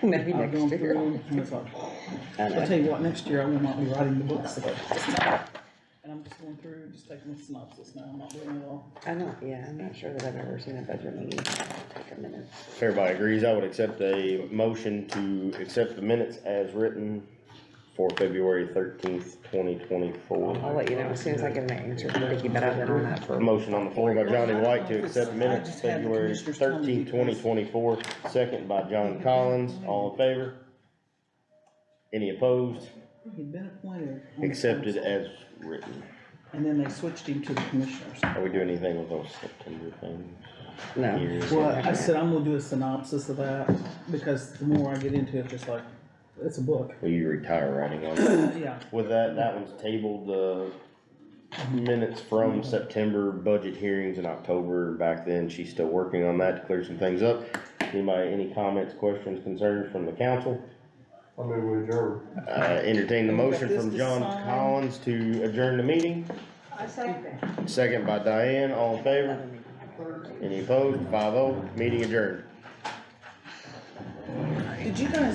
Maybe I'll next go year. through, and it's like, I know. I'll tell you what, next year I will not be writing the books about this. And I'm just going through, just taking the synopsis now, I'm not doing it all. I know, yeah, I'm not sure that I've ever seen a budget meeting take a minute. If everybody agrees, I would accept a motion to accept the minutes as written for February 13th, 2024. I'll let you know as soon as I get an answer from Vicky, but I've been on that for. Motion on the floor by Johnny White to accept minutes I just had the February commissioners tell me 13th, 2024, second by John Collins. All in favor? Any opposed? He'd been appointed. on the Accepted council, as written. And then they switched him to the commissioners. Are we doing anything with those September things? No. Years? Well, I said I'm gonna do a synopsis of that, because the more I get into it, just like, it's a book. Will you retire writing on that? Yeah. With that, that one's tabled, the minutes from September budget hearings in October. Back then, she's still working on that to clear some things up. Anybody, any comments, questions, concerns from the council? I move we adjourn. Entertain the motion from John Collins to adjourn the meeting. I second that. Second by Diane, all in favor? Any opposed? 5-0, meeting adjourned. Did you guys